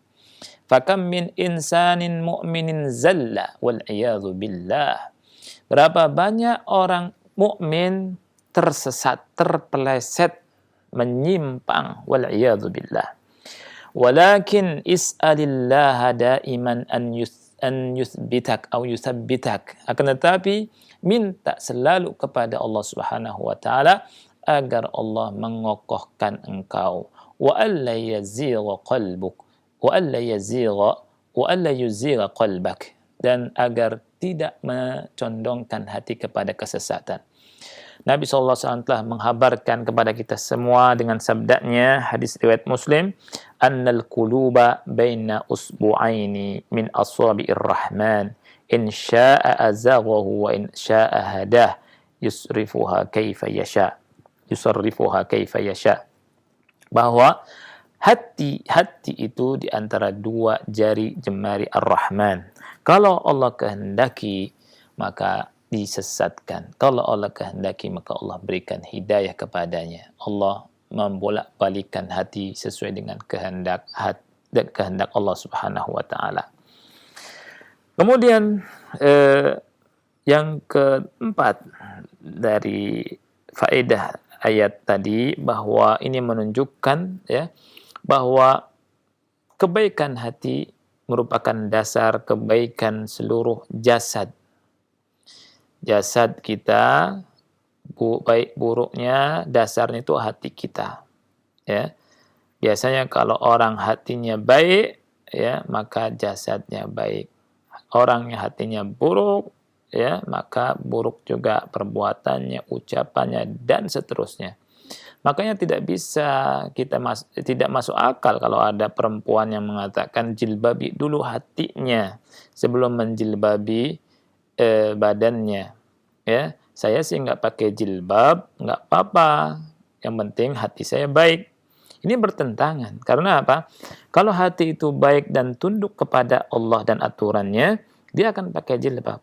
Fakam min insanin mu'minin zalla wal iyadzu billah. Berapa banyak orang mukmin tersesat, terpeleset, menyimpang, wal iyadzu billah. Walakin is'alillah daiman an yuthbitak atau yuthabbitak. Akan tetapi minta selalu kepada Allah Subhanahu wa taala agar Allah mengokohkan engkau. Wa alla yazigha qalbuk wa alla yuzigha qalbak, dan agar tidak mencondongkan hati kepada kesesatan. Nabi SAW telah menghabarkan kepada kita semua dengan sabdanya, hadis riwayat Muslim, annal quluba baina usbu'aini min asabi'ir rahman in syaa'a azaghahu wa in syaa'a hadah yusrifuha kaifa yasha. Bahwa hati itu di antara dua jari jemari Ar-Rahman. Kalau Allah kehendaki maka disesatkan. Kalau Allah kehendaki maka Allah berikan hidayah kepadanya. Allah membolak-balikan hati sesuai dengan kehendak Allah Subhanahu wa taala. Kemudian yang keempat dari faedah ayat tadi, bahwa ini menunjukkan, ya, bahwa kebaikan hati merupakan dasar kebaikan seluruh jasad. Jasad kita, baik buruknya dasarnya itu hati kita. Ya. Biasanya kalau orang hatinya baik, ya, maka jasadnya baik. Orang yang hatinya buruk, ya, maka buruk juga perbuatannya, ucapannya, dan seterusnya. Makanya tidak bisa tidak masuk akal kalau ada perempuan yang mengatakan jilbabi dulu hatinya sebelum menjilbabi badannya. Ya, saya sih nggak pakai jilbab, nggak apa-apa. Yang penting hati saya baik. Ini bertentangan. Karena apa? Kalau hati itu baik dan tunduk kepada Allah dan aturannya, dia akan pakai jilbab.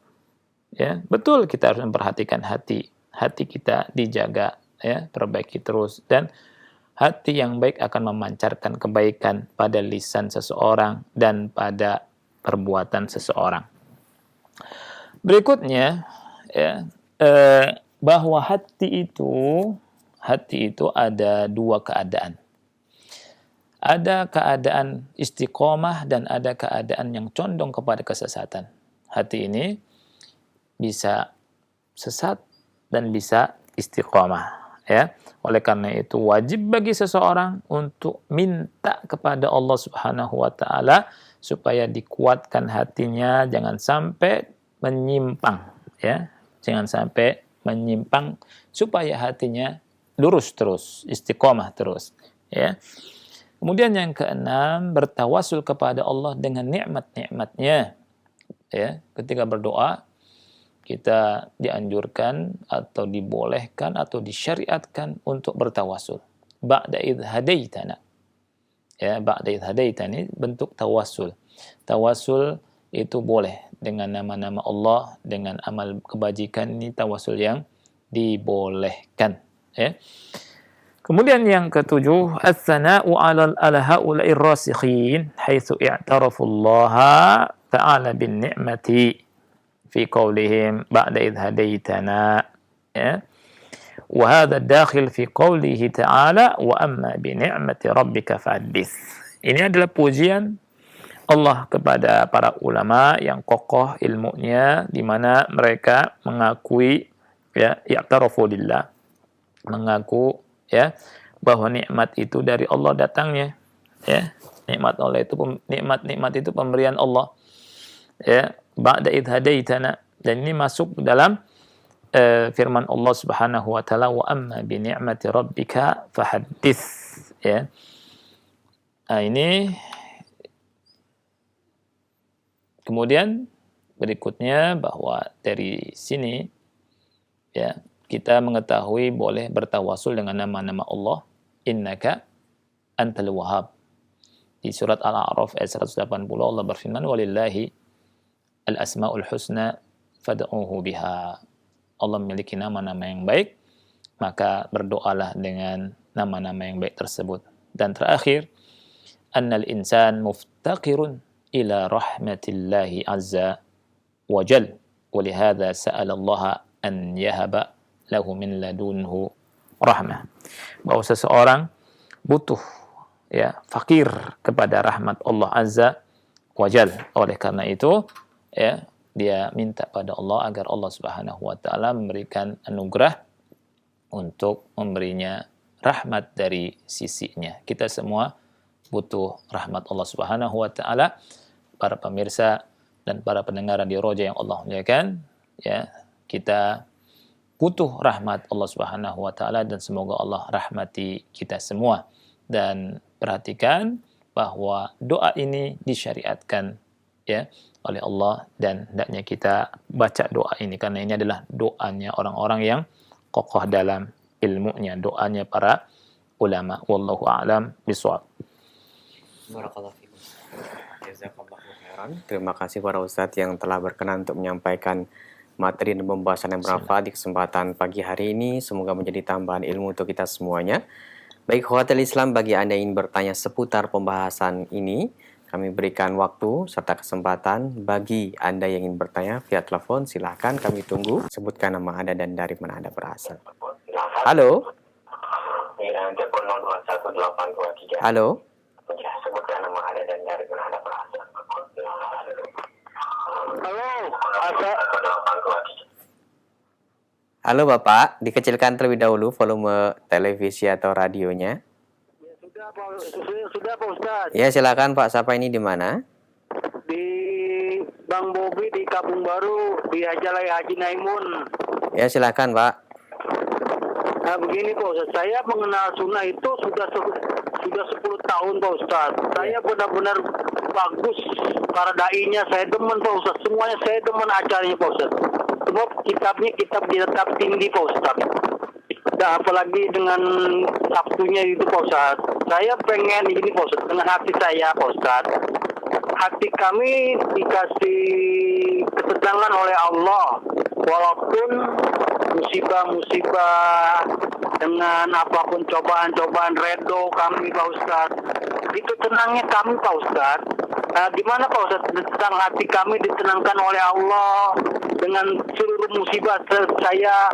Ya, betul, kita harus memperhatikan hati kita dijaga, ya, perbaiki terus, dan hati yang baik akan memancarkan kebaikan pada lisan seseorang dan pada perbuatan seseorang. Berikutnya, ya, bahwa hati itu ada dua keadaan. Ada keadaan istiqomah dan ada keadaan yang condong kepada kesesatan. Hati ini bisa sesat dan bisa istiqomah, ya. Oleh karena itu wajib bagi seseorang untuk minta kepada Allah Subhanahu wa taala supaya dikuatkan hatinya, jangan sampai menyimpang, ya. Jangan sampai menyimpang supaya hatinya lurus terus, istiqomah terus, ya. Kemudian yang keenam, bertawasul kepada Allah dengan nikmat-nikmatnya. Ya, ketika berdoa kita dianjurkan atau dibolehkan atau disyariatkan untuk bertawasul. Ba'da idh hadaitana. Ya, ba'da idh hadaitani bentuk tawasul. Tawasul itu boleh dengan nama-nama Allah, dengan amal kebajikan, ini tawasul yang dibolehkan, ya. Kemudian yang ketujuh, as-sana'u 'ala haula'ir rasikhin haitsu i'tarafu Allah ta'ala bin ni'mati fi qaulihim ba'da idh hadaitana, ya. Wa hadha dakhil fi qaulihi ta'ala wa amma bi ni'mati rabbika fahaddits. Ini adalah pujian Allah kepada para ulama yang kokoh ilmunya, di mana mereka mengakui, ya, i'tarafu lillah, mengaku, ya, bahwa nikmat itu dari Allah datangnya, ya. Nikmat itu pemberian Allah, ya. Ba'da idh hadaitana, dan ini masuk dalam firman Allah Subhanahu wa taala, wa amma bi ni'mati rabbika fahaddits, ya. Nah, ini kemudian berikutnya bahwa dari sini, ya, kita mengetahui boleh bertawasul dengan nama-nama Allah. Innaka antal wahhab. Di surat Al-A'raf ayat 180 Allah berfirman, walillahi al-asma'ul husna fad'uhu biha. Allah memiliki nama-nama yang baik, maka berdoalah dengan nama-nama yang baik tersebut. Dan terakhir, annal insan muftaqirun ila rahmatillahi azza wa jal. Walihada sa'ala Allah an yahaba lahu min ladunhu rahmah. Bahwa seseorang butuh, ya, fakir kepada rahmat Allah azza wa jal. Oleh karena itu, ya, dia minta pada Allah agar Allah Subhanahu wa taala memberikan anugerah untuk memberinya rahmat dari sisinya. Kita semua butuh rahmat Allah Subhanahu wa taala. Para pemirsa dan para pendengar Radio Roja yang Allah muliakan, ya, kita butuh rahmat Allah Subhanahu wa taala, dan semoga Allah rahmati kita semua. Dan perhatikan bahwa doa ini disyariatkan, ya, oleh Allah, dan hendaknya kita baca doa ini karena ini adalah doanya orang-orang yang kokoh dalam ilmunya, doanya para ulama. Wallahu a'lam bishawab. Barakallahu fikum. Jazakallahu khairan. Terima kasih para ustadz yang telah berkenan untuk menyampaikan materi dan pembahasan yang bermanfaat di kesempatan pagi hari ini. Semoga menjadi tambahan ilmu untuk kita semuanya. Baik, Khawatir Islam, bagi Anda yang ingin bertanya seputar pembahasan ini, kami berikan waktu serta kesempatan bagi Anda yang ingin bertanya via telepon. Silahkan, kami tunggu. Sebutkan nama Anda dan dari mana Anda berasal. Halo? Halo? Sebutkan nama Anda dan dari mana Anda berasal. Halo Bapak, dikecilkan terlebih dahulu volume televisi atau radionya. Sudah Pak Ustaz. Ya, silakan Pak. Siapa ini di mana? Di Bang Bobi di Kampung Baru di Jalai Haji Naimun. Ya, silakan Pak. Nah, begini Pak Ustaz, saya mengenal sunnah itu sudah 10 tahun Pak Ustaz. Saya benar-benar bagus para dai-nya, saya demen Pak Ustaz. Semuanya saya demen acaranya Pak Ustaz. Sebab kitabnya kitab tetap tinggi Pak Ustaz. Dan apalagi dengan Sabtunya itu Pak Ustaz. Saya pengen ini Pak Ustaz, dengan hati saya Pak Ustaz. Hati kami dikasih ketenangan oleh Allah. Walaupun musibah-musibah dengan apapun cobaan-cobaan redo kami Pak Ustaz. Itu tenangnya kami Pak Ustaz. Nah, gimana Pak Ustaz tentang hati kami ditenangkan oleh Allah dengan seluruh musibah saya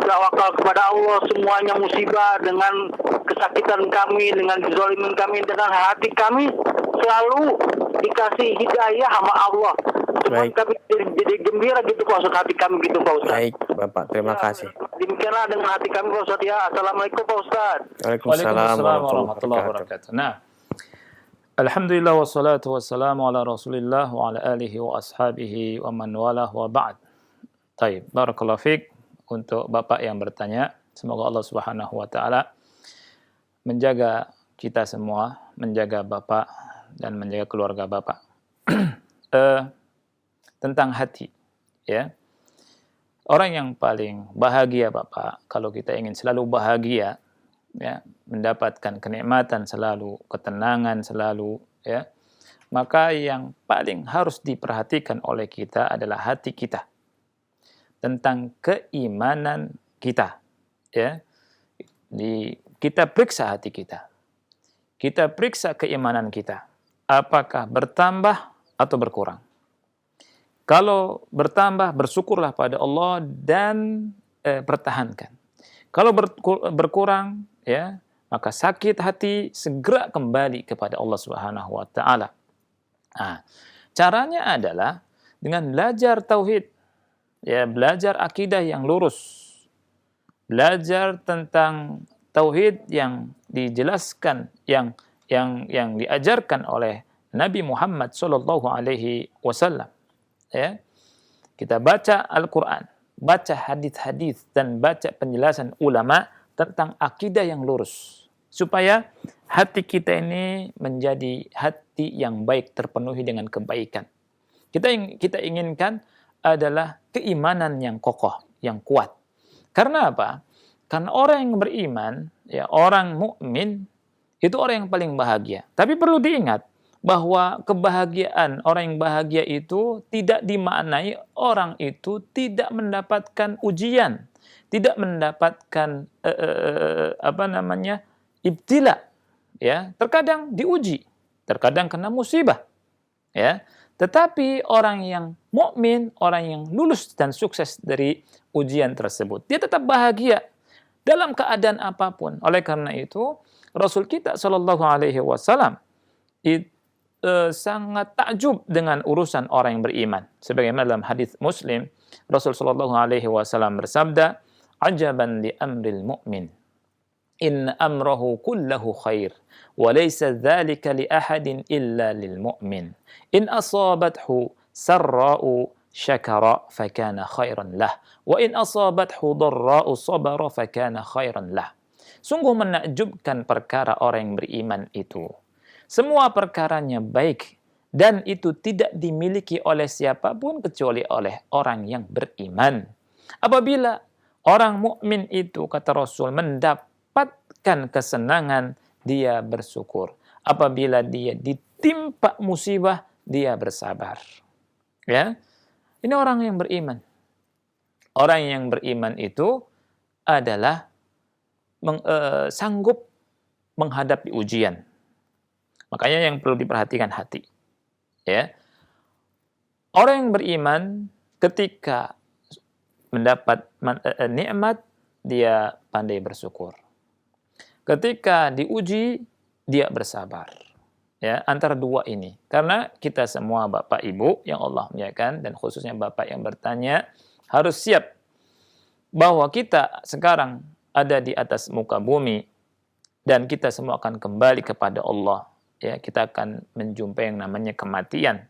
tawakal kepada Allah, semuanya musibah dengan kesakitan kami, dengan kezaliman kami, dengan hati kami selalu dikasih hidayah sama Allah. Cuma Baik. kami jadi gembira gitu Pak Ustaz, hati kami gitu Pak Ustaz. Baik, Bapak. Terima kasih. Demikianlah dengan hati kami Pak Ustaz ya. Assalamualaikum Pak Ustaz. Waalaikumsalam warahmatullahi wabarakatuh. Nah, alhamdulillah wassalatu wassalamu ala Rasulillah wa ala alihi wa ashabihi wa man walah wa ba'd. Taib, barakallahu fiik untuk Bapak yang bertanya. Semoga Allah Subhanahu wa taala menjaga kita semua, menjaga Bapak dan menjaga keluarga Bapak. Tentang hati, ya. Orang yang paling bahagia Bapak, kalau kita ingin selalu bahagia, ya, mendapatkan kenikmatan selalu, ketenangan selalu, ya, maka yang paling harus diperhatikan oleh kita adalah hati kita, tentang keimanan kita, ya. Kita periksa hati kita, kita periksa keimanan kita, apakah bertambah atau berkurang. Kalau bertambah, bersyukurlah pada Allah dan pertahankan. Kalau berkurang, ya, maka sakit hati, segera kembali kepada Allah Subhanahu wa taala. Nah, caranya adalah dengan belajar tauhid, ya, belajar akidah yang lurus. Belajar tentang tauhid yang dijelaskan, yang diajarkan oleh Nabi Muhammad sallallahu alaihi wasallam. Ya. Kita baca Al-Qur'an, baca hadis-hadis dan baca penjelasan ulama tentang akidah yang lurus, supaya hati kita ini menjadi hati yang baik, terpenuhi dengan kebaikan. Kita inginkan adalah keimanan yang kokoh, yang kuat. Karena apa? Karena orang yang beriman, ya, orang mukmin itu orang yang paling bahagia. Tapi perlu diingat bahwa kebahagiaan, orang yang bahagia itu tidak dimaknai orang itu tidak mendapatkan ujian, tidak mendapatkan ibtila, ya. Terkadang diuji, terkadang kena musibah, ya. Tetapi orang yang mukmin, orang yang lulus dan sukses dari ujian tersebut, dia tetap bahagia dalam keadaan apapun. Oleh karena itu, Rasul kita Shallallahu Alaihi Wasallam sangat takjub dengan urusan orang yang beriman. Sebagaimana dalam hadis Muslim, Rasul Shallallahu Alaihi Wasallam bersabda, "Ajaban li amril mu'min, in amrahu kullahu khair, wa laysa dzalika li ahadin illa lil mu'min. In asabathu sarra'u syakara fakana khairan lah, wa in asabathu dharra'u sabara fakana khairan lah." Sungguh menakjubkan perkara orang yang beriman itu. Semua perkaranya baik, dan itu tidak dimiliki oleh siapapun kecuali oleh orang yang beriman. Apabila orang mukmin itu, kata Rasul, mendapatkan kesenangan, dia bersyukur. Apabila dia ditimpa musibah, dia bersabar. Ya, ini orang yang beriman. Orang yang beriman itu adalah sanggup menghadapi ujian. Makanya yang perlu diperhatikan hati. Ya. Orang yang beriman ketika mendapat nikmat, dia pandai bersyukur. Ketika diuji, dia bersabar. Ya, antara dua ini. Karena kita semua Bapak Ibu yang Allah muliakan, dan khususnya Bapak yang bertanya, harus siap bahwa kita sekarang ada di atas muka bumi, dan kita semua akan kembali kepada Allah. Ya, kita akan menjumpai yang namanya kematian.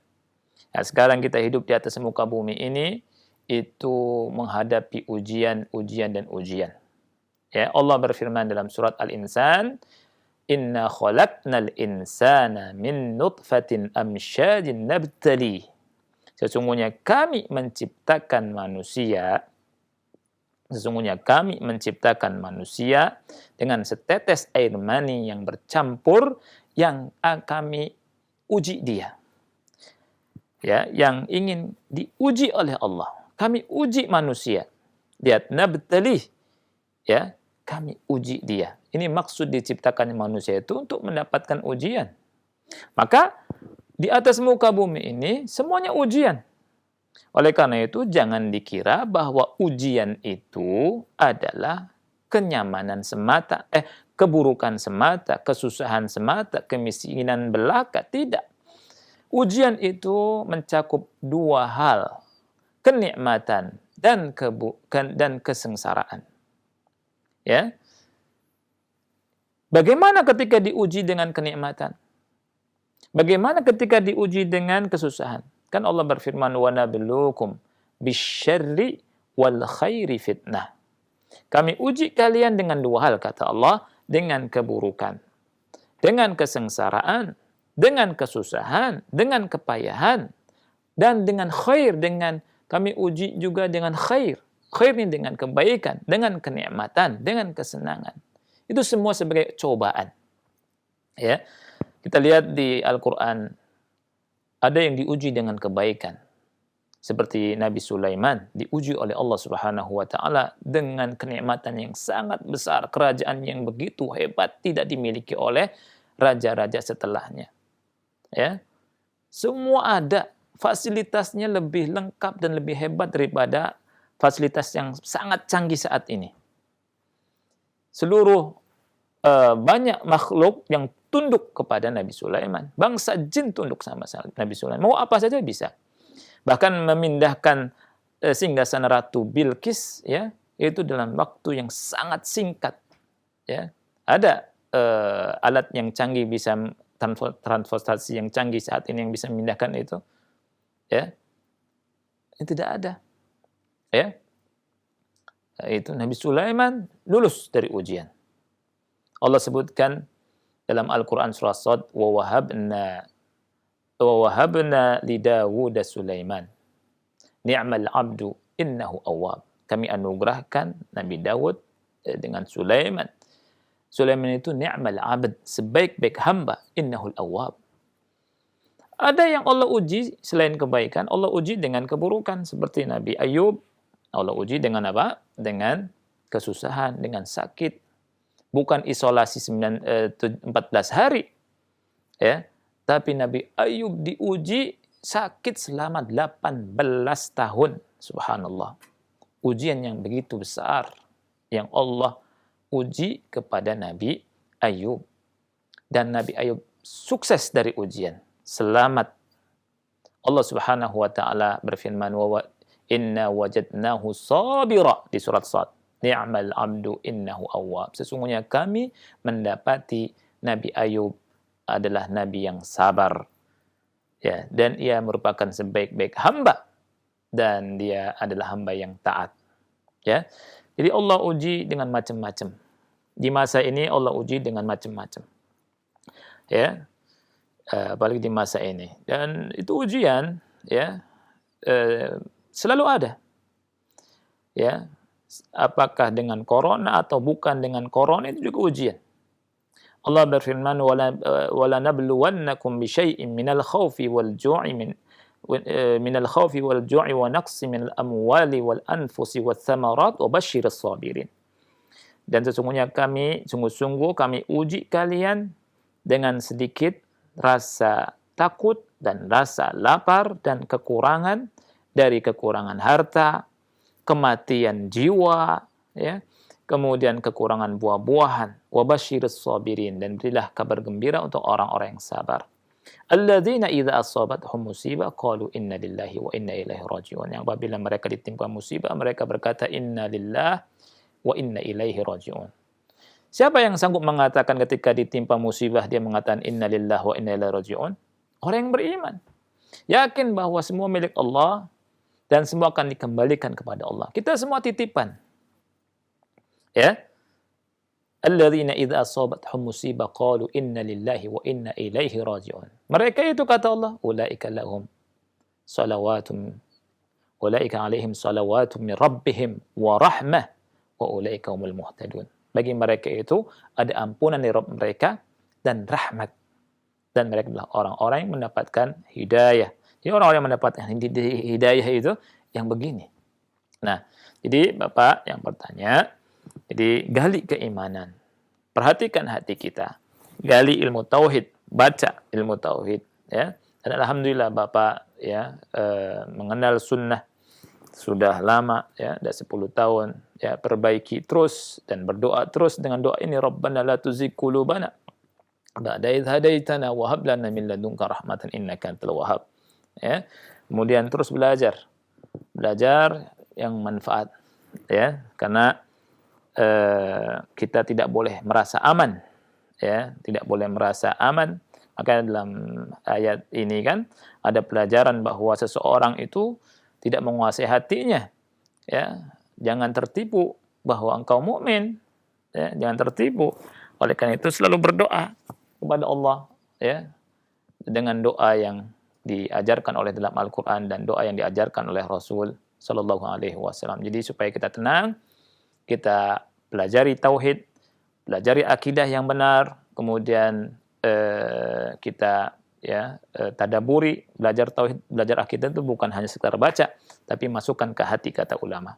Ya, sekarang kita hidup di atas muka bumi ini, itu menghadapi ujian dan ujian. Ya, Allah berfirman dalam surat Al-Insan, "Inna khalaqnal insana min nutfatin amsyajin nabtali." Sesungguhnya kami menciptakan manusia dengan setetes air mani yang bercampur, yang kami uji dia. Ya, yang ingin diuji oleh Allah. Kami uji manusia. Lihat, nabtalih. Ya, kami uji dia. Ini maksud diciptakan manusia itu untuk mendapatkan ujian. Maka di atas muka bumi ini semuanya ujian. Oleh karena itu jangan dikira bahwa ujian itu adalah kenyamanan semata, keburukan semata, kesusahan semata, kemiskinan belaka, tidak. Ujian itu mencakup dua hal, kenikmatan dan kesengsaraan. Ya. Bagaimana ketika diuji dengan kenikmatan? Bagaimana ketika diuji dengan kesusahan? Kan Allah berfirman, wa nabluukum bisyarri wal khairi fitnah. Kami uji kalian dengan dua hal, kata Allah, dengan keburukan, dengan kesengsaraan, dengan kesusahan, dengan kepayahan, dan dengan khair, dengan kami uji juga dengan khair. Khair ini dengan kebaikan, dengan kenikmatan, dengan kesenangan. Itu semua sebagai cobaan. Ya. Kita lihat di Al-Quran, ada yang diuji dengan kebaikan. Seperti Nabi Sulaiman diuji oleh Allah Subhanahu wa taala dengan kenikmatan yang sangat besar, kerajaan yang begitu hebat tidak dimiliki oleh raja-raja setelahnya. Ya. Semua ada, fasilitasnya lebih lengkap dan lebih hebat daripada fasilitas yang sangat canggih saat ini. Seluruh banyak makhluk yang tunduk kepada Nabi Sulaiman. Bangsa jin tunduk sama Nabi Sulaiman. Mau apa saja bisa. Bahkan memindahkan singgasana Ratu Bilqis, ya, itu dalam waktu yang sangat singkat. Ya. Ada alat yang canggih bisa transportasi yang canggih saat ini yang bisa memindahkan itu. Ya. Itu tidak ada. Ya. Itu Nabi Sulaiman lulus dari ujian. Allah sebutkan dalam Al-Quran surah Sad, wa wahabna li Dawud Sulaiman ni'mal abdu innahu awwab. Kami anugerahkan Nabi Dawud dengan Sulaiman. Sulaiman itu ni'mal abd, sebaik-baik hamba, innahul awwab. Ada yang Allah uji selain kebaikan, Allah uji dengan keburukan seperti Nabi Ayub. Allah uji dengan apa? Dengan kesusahan, dengan sakit. Bukan isolasi 14 hari. Ya. Tapi Nabi Ayub diuji sakit selama 18 tahun. Subhanallah. Ujian yang begitu besar yang Allah uji kepada Nabi Ayub. Dan Nabi Ayub sukses dari ujian. Selamat. Allah Subhanahu wa taala berfirman, wa inna wajadnahu sabira di surat Sad. Ni'mal abdu innahu awwab. Sesungguhnya kami mendapati Nabi Ayub adalah nabi yang sabar. Ya, dan ia merupakan sebaik-baik hamba dan dia adalah hamba yang taat. Ya. Jadi Allah uji dengan macam-macam. Di masa ini Allah uji dengan macam-macam. Ya. Apalagi di masa ini. Dan itu ujian, ya, selalu ada. Ya. Apakah dengan corona atau bukan dengan corona, itu juga ujian. Allah berfirman, wala nabluwannakum bi syai'in minal khaufi wal ju'i minal khaufi wal ju'i wa naqsi minal amwali wal anfusi wath thamarat wa basyyiris sabirin. Dan sesungguhnya kami sungguh-sungguh kami uji kalian dengan sedikit rasa takut dan rasa lapar dan kekurangan, dari kekurangan harta, kematian jiwa, ya, kemudian kekurangan buah-buahan, wabasyiris sabirin, dan berilah kabar gembira untuk orang-orang yang sabar. Alladzina idza asabathum musibah qalu inna lillahi wa inna ilaihi raji'un. Yang apabila mereka ditimpa musibah, mereka berkata inna lillahi wa inna ilaihi raji'un. Siapa yang sanggup mengatakan ketika ditimpa musibah dia mengatakan inna lillahi wa inna ilaihi raji'un? Orang yang beriman. Yakin bahwa semua milik Allah dan semua akan dikembalikan kepada Allah. Kita semua titipan. Ya. Alladzina idza asabathum musibah qalu inna lillahi wa inna ilaihi raji'un. Mereka itu kata Allah, ulaika lahum salawatum ulaika alaihim salawatum min rabbihim wa rahmah wa ulaika humul muhtadun. Bagi mereka itu ada ampunan dari Rabb mereka dan rahmat. Dan mereka adalah orang-orang yang mendapatkan hidayah. Jadi orang-orang yang mendapatkan hidayah itu yang begini. Nah, jadi Bapak yang bertanya, jadi gali keimanan. Perhatikan hati kita. Gali ilmu tauhid, baca ilmu tauhid, ya. Dan alhamdulillah Bapak ya mengenal sunnah sudah lama ya, sudah 10 tahun ya, perbaiki terus dan berdoa terus dengan doa ini, Rabbana la tuzigh qulubana ba'da idh hadaitana wa hab lana min ladunka rahmatan innaka antal wahhab. Ya. Kemudian terus belajar yang manfaat ya, karena kita tidak boleh merasa aman ya, tidak boleh merasa aman. Maka dalam ayat ini kan ada pelajaran bahwa seseorang itu tidak menguasai hatinya ya, jangan tertipu bahwa engkau mukmin ya, jangan tertipu. Oleh karena itu selalu berdoa kepada Allah ya, dengan doa yang diajarkan oleh dalam Al-Qur'an dan doa yang diajarkan oleh Rasul sallallahu alaihi wasallam. Jadi supaya kita tenang, kita pelajari tauhid, pelajari akidah yang benar, kemudian kita ya tadaburi, belajar tauhid, belajar akidah itu bukan hanya sekedar baca, tapi masukkan ke hati, kata ulama.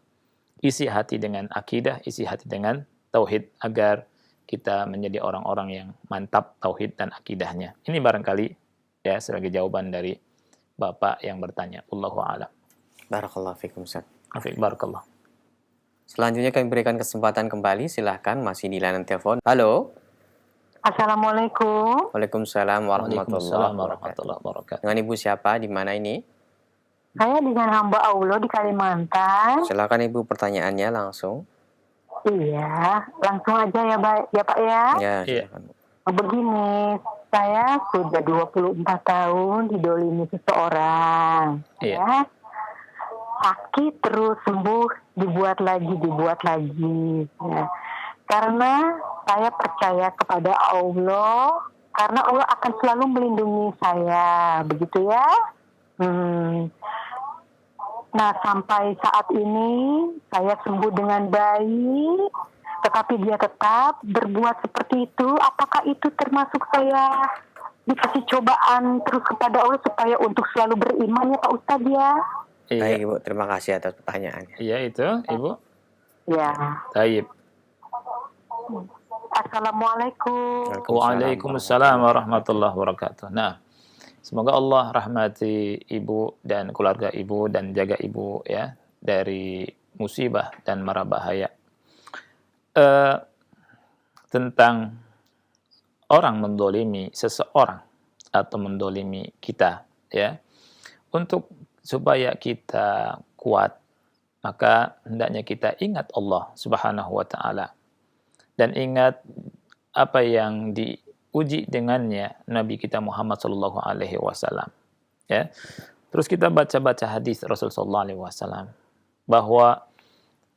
Isi hati dengan akidah, isi hati dengan tauhid, agar kita menjadi orang-orang yang mantap tauhid dan akidahnya. Ini barangkali ya sebagai jawaban dari Bapak yang bertanya. Wallahu a'lam. Barakallahu fikum, Ustaz. Barakallah. Selanjutnya kami berikan kesempatan kembali, silahkan, masih di layanan telepon. Halo. Assalamualaikum. Waalaikumsalam warahmatullahi wabarakatuh. Dengan Ibu siapa? Di mana ini? Saya dengan hamba Allah di Kalimantan. Silakan Ibu, pertanyaannya langsung. Iya, langsung aja ya, Pak ya. Ya, Iya. silakan. Begini, saya sudah 24 tahun didolimi seseorang. Iya. Ya. Sakit terus, sembuh, dibuat lagi. Ya. Karena saya percaya kepada Allah, karena Allah akan selalu melindungi saya, begitu ya. Nah, sampai saat ini saya sembuh dengan baik, tetapi dia tetap berbuat seperti itu. Apakah itu termasuk saya dikasih cobaan terus kepada Allah supaya untuk selalu beriman ya Pak Ustadz ya? Iya. Baik Ibu, terima kasih atas pertanyaannya. Iya itu, Ibu. Ya. Taib. Assalamualaikum. Waalaikumsalam warahmatullahi wabarakatuh. Nah, semoga Allah rahmati Ibu dan keluarga Ibu dan jaga Ibu ya dari musibah dan mara bahaya. Tentang orang mendolimi seseorang atau mendolimi kita ya, untuk supaya kita kuat, maka hendaknya kita ingat Allah Subhanahu wa taala dan ingat apa yang diuji dengannya Nabi kita Muhammad sallallahu alaihi wasallam ya. Terus kita baca-baca hadis Rasul sallallahu alaihi wasallam bahwa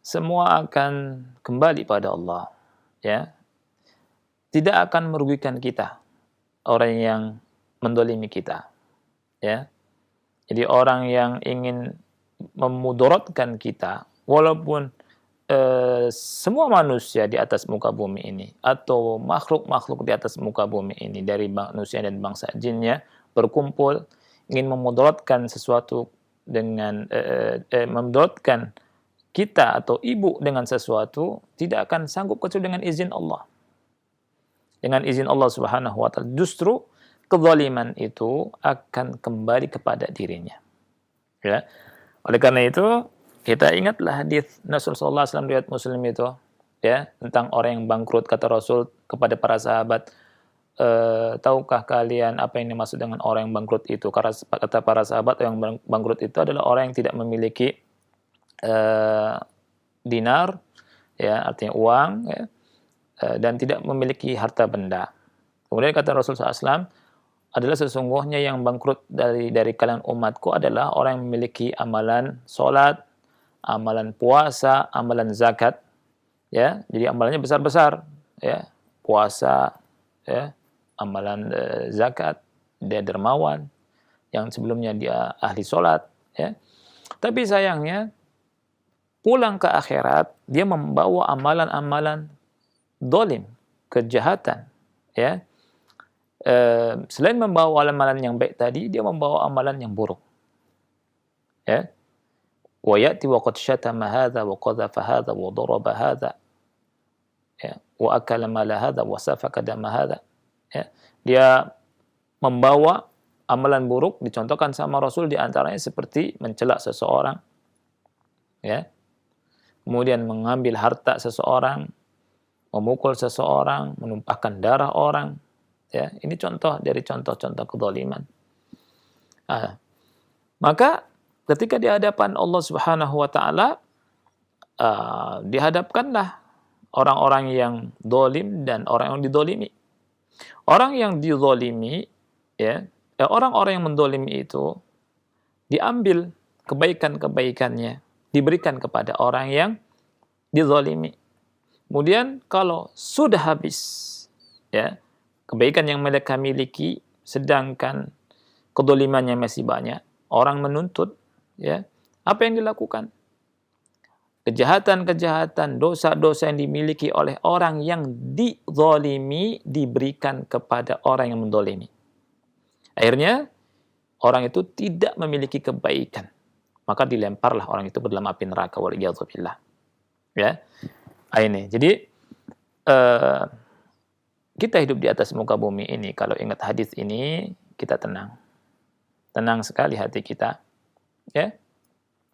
semua akan kembali pada Allah ya. Tidak akan merugikan kita orang yang mendolimi kita ya. Jadi orang yang ingin memudaratkan kita, walaupun semua manusia di atas muka bumi ini atau makhluk-makhluk di atas muka bumi ini dari manusia dan bangsa jinnya berkumpul ingin memudaratkan sesuatu dengan memudaratkan kita atau ibu dengan sesuatu, tidak akan sanggup kecuali dengan izin Allah. Dengan izin Allah Subhanahu wa taala. Justru kezaliman itu akan kembali kepada dirinya. Ya. Oleh karena itu, kita ingatlah hadis Rasulullah SAW riwayat Muslim itu, ya, tentang orang yang bangkrut. Kata Rasul kepada para sahabat, tahukah kalian apa yang dimaksud dengan orang yang bangkrut itu? Karena kata para sahabat, yang bangkrut itu adalah orang yang tidak memiliki dinar, ya, artinya uang, ya, dan tidak memiliki harta benda. Kemudian kata Rasulullah SAW, adalah sesungguhnya yang bangkrut dari kalangan umatku adalah orang yang memiliki amalan sholat, amalan puasa, amalan zakat, ya. Jadi amalannya besar-besar, ya. Puasa, ya, amalan zakat, dia dermawan, yang sebelumnya dia ahli sholat, ya. Tapi sayangnya pulang ke akhirat dia membawa amalan-amalan dolim, kejahatan, ya. Selain membawa amalan yang baik tadi, dia membawa amalan yang buruk, ya. Wa ya'ti wa qad syatama hadza wa qadhafa hadza wa daraba hadza, ya, wa akala mala hadza wa safaka dama hadza, ya. Dia membawa amalan buruk, dicontohkan sama Rasul di antaranya seperti mencela seseorang, ya. Kemudian mengambil harta seseorang, memukul seseorang, menumpahkan darah orang, ya. Ini contoh dari contoh-contoh kezaliman. Nah, maka ketika di hadapan Allah Subhanahu wa taala dihadapkanlah orang-orang yang zalim dan orang yang dizalimi. Orang yang dizalimi, ya, orang-orang yang menzalimi itu diambil kebaikan-kebaikannya, diberikan kepada orang yang dizalimi. Kemudian kalau sudah habis, ya, kebaikan yang mereka miliki, sedangkan kezalimannya masih banyak, orang menuntut, ya, apa yang dilakukan? Kejahatan-kejahatan, dosa-dosa yang dimiliki oleh orang yang dizalimi diberikan kepada orang yang menzalimi. Akhirnya orang itu tidak memiliki kebaikan, maka dilemparlah orang itu ke dalam api neraka, waliyadzubillah. Ya, ini. Jadi kita hidup di atas muka bumi ini, kalau ingat hadis ini kita tenang, tenang sekali hati kita. Ya,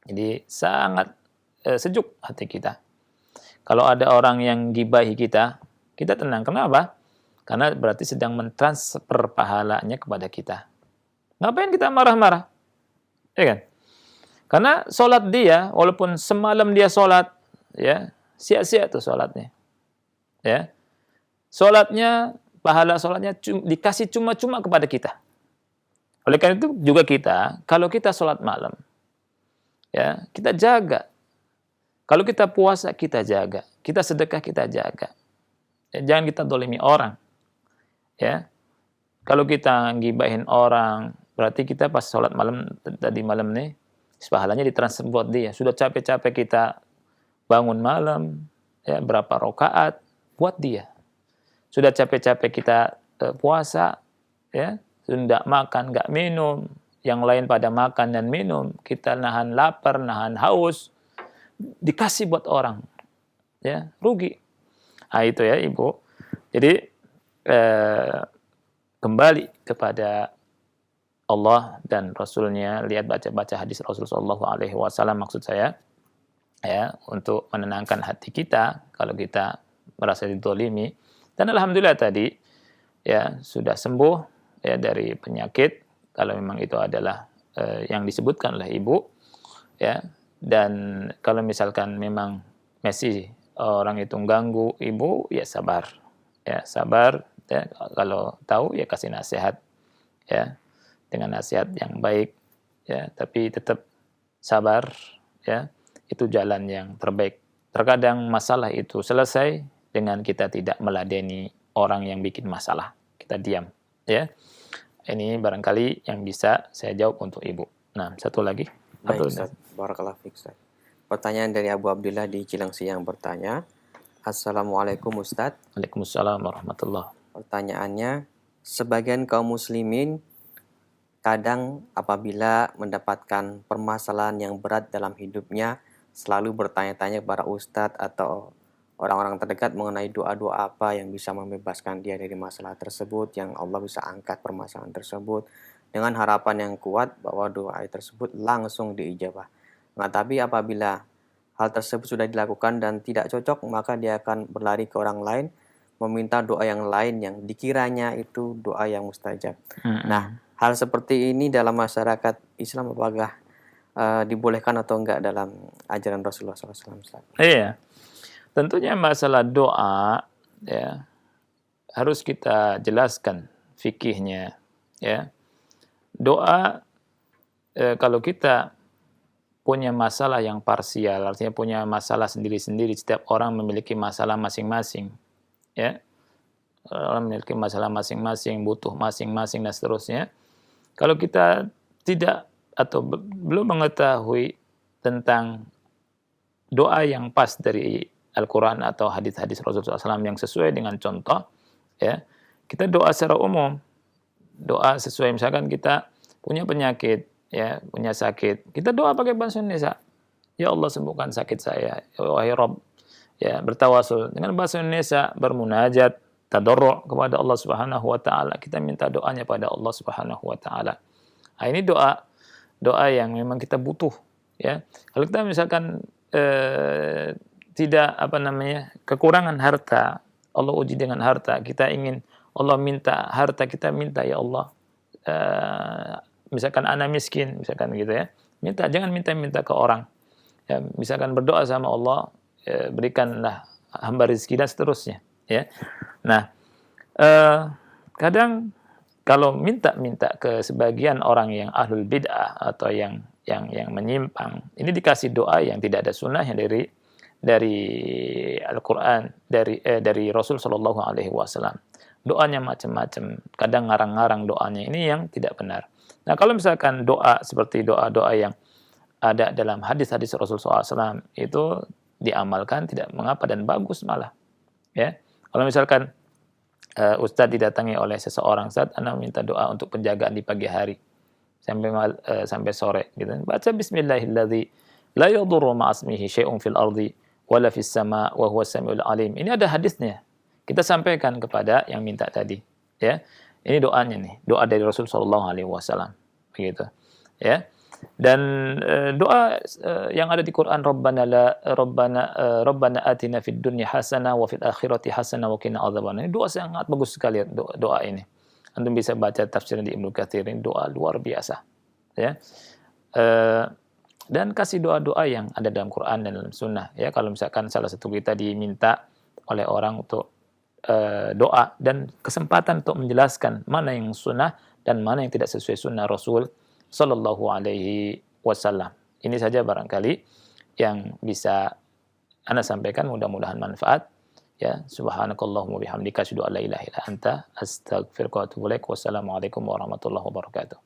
jadi sangat sejuk hati kita. Kalau ada orang yang gibahi kita, kita tenang. Kenapa? Karena berarti sedang mentransfer pahalanya kepada kita. Ngapain kita marah-marah? Ya kan? Karena sholat dia, walaupun semalam dia sholat, ya, sia-sia tuh sholatnya. Ya, sholatnya, pahala sholatnya dikasih cuma-cuma kepada kita. Oleh karena itu juga kita, kalau kita sholat malam, ya, kita jaga. Kalau kita puasa, kita jaga. Kita sedekah, kita jaga. Ya, jangan kita dolimi orang. Ya, kalau kita ngibahin orang, berarti kita pas sholat malam tadi malam nih, pahalanya ditransfer buat dia. Sudah capek-capek kita bangun malam, ya, berapa rakaat buat dia. Sudah capek-capek kita puasa, ya, sudah makan, nggak minum, yang lain pada makan dan minum, kita nahan lapar, nahan haus, dikasih buat orang, ya, rugi. Nah, itu ya Ibu. Jadi kembali kepada Allah dan Rasulnya, lihat baca-baca hadis Rasulullah SAW maksud saya, ya, untuk menenangkan hati kita kalau kita merasa dizalimi. Dan alhamdulillah tadi, ya, sudah sembuh, ya, dari penyakit kalau memang itu adalah yang disebutkan oleh Ibu, ya. Dan kalau misalkan memang masih orang itu ganggu Ibu, ya sabar, ya, sabar. Ya, kalau tahu ya kasih nasihat, ya, dengan nasihat yang baik, ya, tapi tetap sabar, ya, itu jalan yang terbaik. Terkadang masalah itu selesai dengan kita tidak meladeni orang yang bikin masalah, kita diam, ya. Ini barangkali yang bisa saya jawab untuk Ibu. Nah, satu lagi. Baik, Ustaz. Barakallahu fiik, Ustaz. Pertanyaan dari Abu Abdullah di Cilengsi yang bertanya, Assalamualaikum Ustaz. Waalaikumsalam warahmatullahi. Pertanyaannya, sebagian kaum muslimin kadang apabila mendapatkan permasalahan yang berat dalam hidupnya, selalu bertanya-tanya kepada ustadz atau orang-orang terdekat mengenai doa-doa apa yang bisa membebaskan dia dari masalah tersebut, yang Allah bisa angkat permasalahan tersebut, dengan harapan yang kuat bahwa doa tersebut langsung diijabah. Nah, tapi apabila hal tersebut sudah dilakukan dan tidak cocok, maka dia akan berlari ke orang lain, meminta doa yang lain yang dikiranya itu doa yang mustajab. Nah, hal seperti ini dalam masyarakat Islam apakah dibolehkan atau enggak dalam ajaran Rasulullah SAW? Iya, tentunya masalah doa, ya, harus kita jelaskan fikihnya, ya. Doa, kalau kita punya masalah yang parsial, artinya punya masalah sendiri-sendiri, setiap orang memiliki masalah masing-masing, ya, orang memiliki masalah masing-masing, butuh masing-masing dan seterusnya. Kalau kita tidak atau belum mengetahui tentang doa yang pas dari Al-Quran atau hadis-hadis Rasulullah SAW yang sesuai dengan contoh, ya, kita doa secara umum, doa sesuai, misalkan kita punya penyakit, ya, punya sakit, kita doa pakai bahasa Indonesia. Ya Allah, sembuhkan sakit saya, ya wahai Rabb, ya, bertawasul dengan bahasa Indonesia, bermunajat, tadarru' kepada Allah Subhanahu wa taala. Kita minta doanya pada Allah Subhanahu wa taala. Nah, ini doa yang memang kita butuh, ya. Kalau kita misalkan tidak kekurangan harta, Allah uji dengan harta. Kita ingin Allah minta harta, kita minta ya Allah. Misalkan anak miskin, misalkan gitu ya. Jangan minta ke orang. Ya, misalkan berdoa sama Allah, berikanlah hamba rezeki dan seterusnya. Ya. Nah, kadang kalau minta ke sebagian orang yang ahlul bid'ah atau yang menyimpang, ini dikasih doa yang tidak ada sunnahnya dari Al-Quran, dari Rasul Shallallahu Alaihi Wasallam. Doanya macam-macam, kadang ngarang-ngarang doanya, ini yang tidak benar. Nah, kalau misalkan doa seperti doa-doa yang ada dalam hadis-hadis Rasul SAW itu diamalkan, tidak mengapa dan bagus malah. Ya, kalau misalkan Ustadz didatangi oleh seseorang, Ustadz, Anda minta doa untuk penjagaan di pagi hari sampai sore, gitu. Baca Bismillahilladzi la yadurru ma'asmihi syai'un fil ardi wala fis sama wa huwas samiul alim. Ini ada hadisnya. Kita sampaikan kepada yang minta tadi, ya. Ini doanya nih, doa dari Rasul sallallahu alaihi wasallam, begitu. Ya. Dan doa yang ada di Quran, Rabbana atina fid dunya hasanah wa fil akhirati hasanah wa qina adzabannar. Ini doa sangat bagus sekali, doa ini. Antum bisa baca tafsirnya di Ibnu Katsir, ini doa luar biasa. Ya. Dan kasih doa-doa yang ada dalam Quran dan dalam sunnah. Ya, kalau misalkan salah satu kita diminta oleh orang untuk doa dan kesempatan untuk menjelaskan mana yang sunnah dan mana yang tidak sesuai sunnah Rasul Sallallahu Alaihi Wasallam. Ini saja barangkali yang bisa Anda sampaikan, mudah-mudahan manfaat. Ya, subhanakallahumma bihamdika asyhadu an la ilaha illa anta astaghfiruka wa atubu ilaik. Wassalamualaikum warahmatullahi wabarakatuh.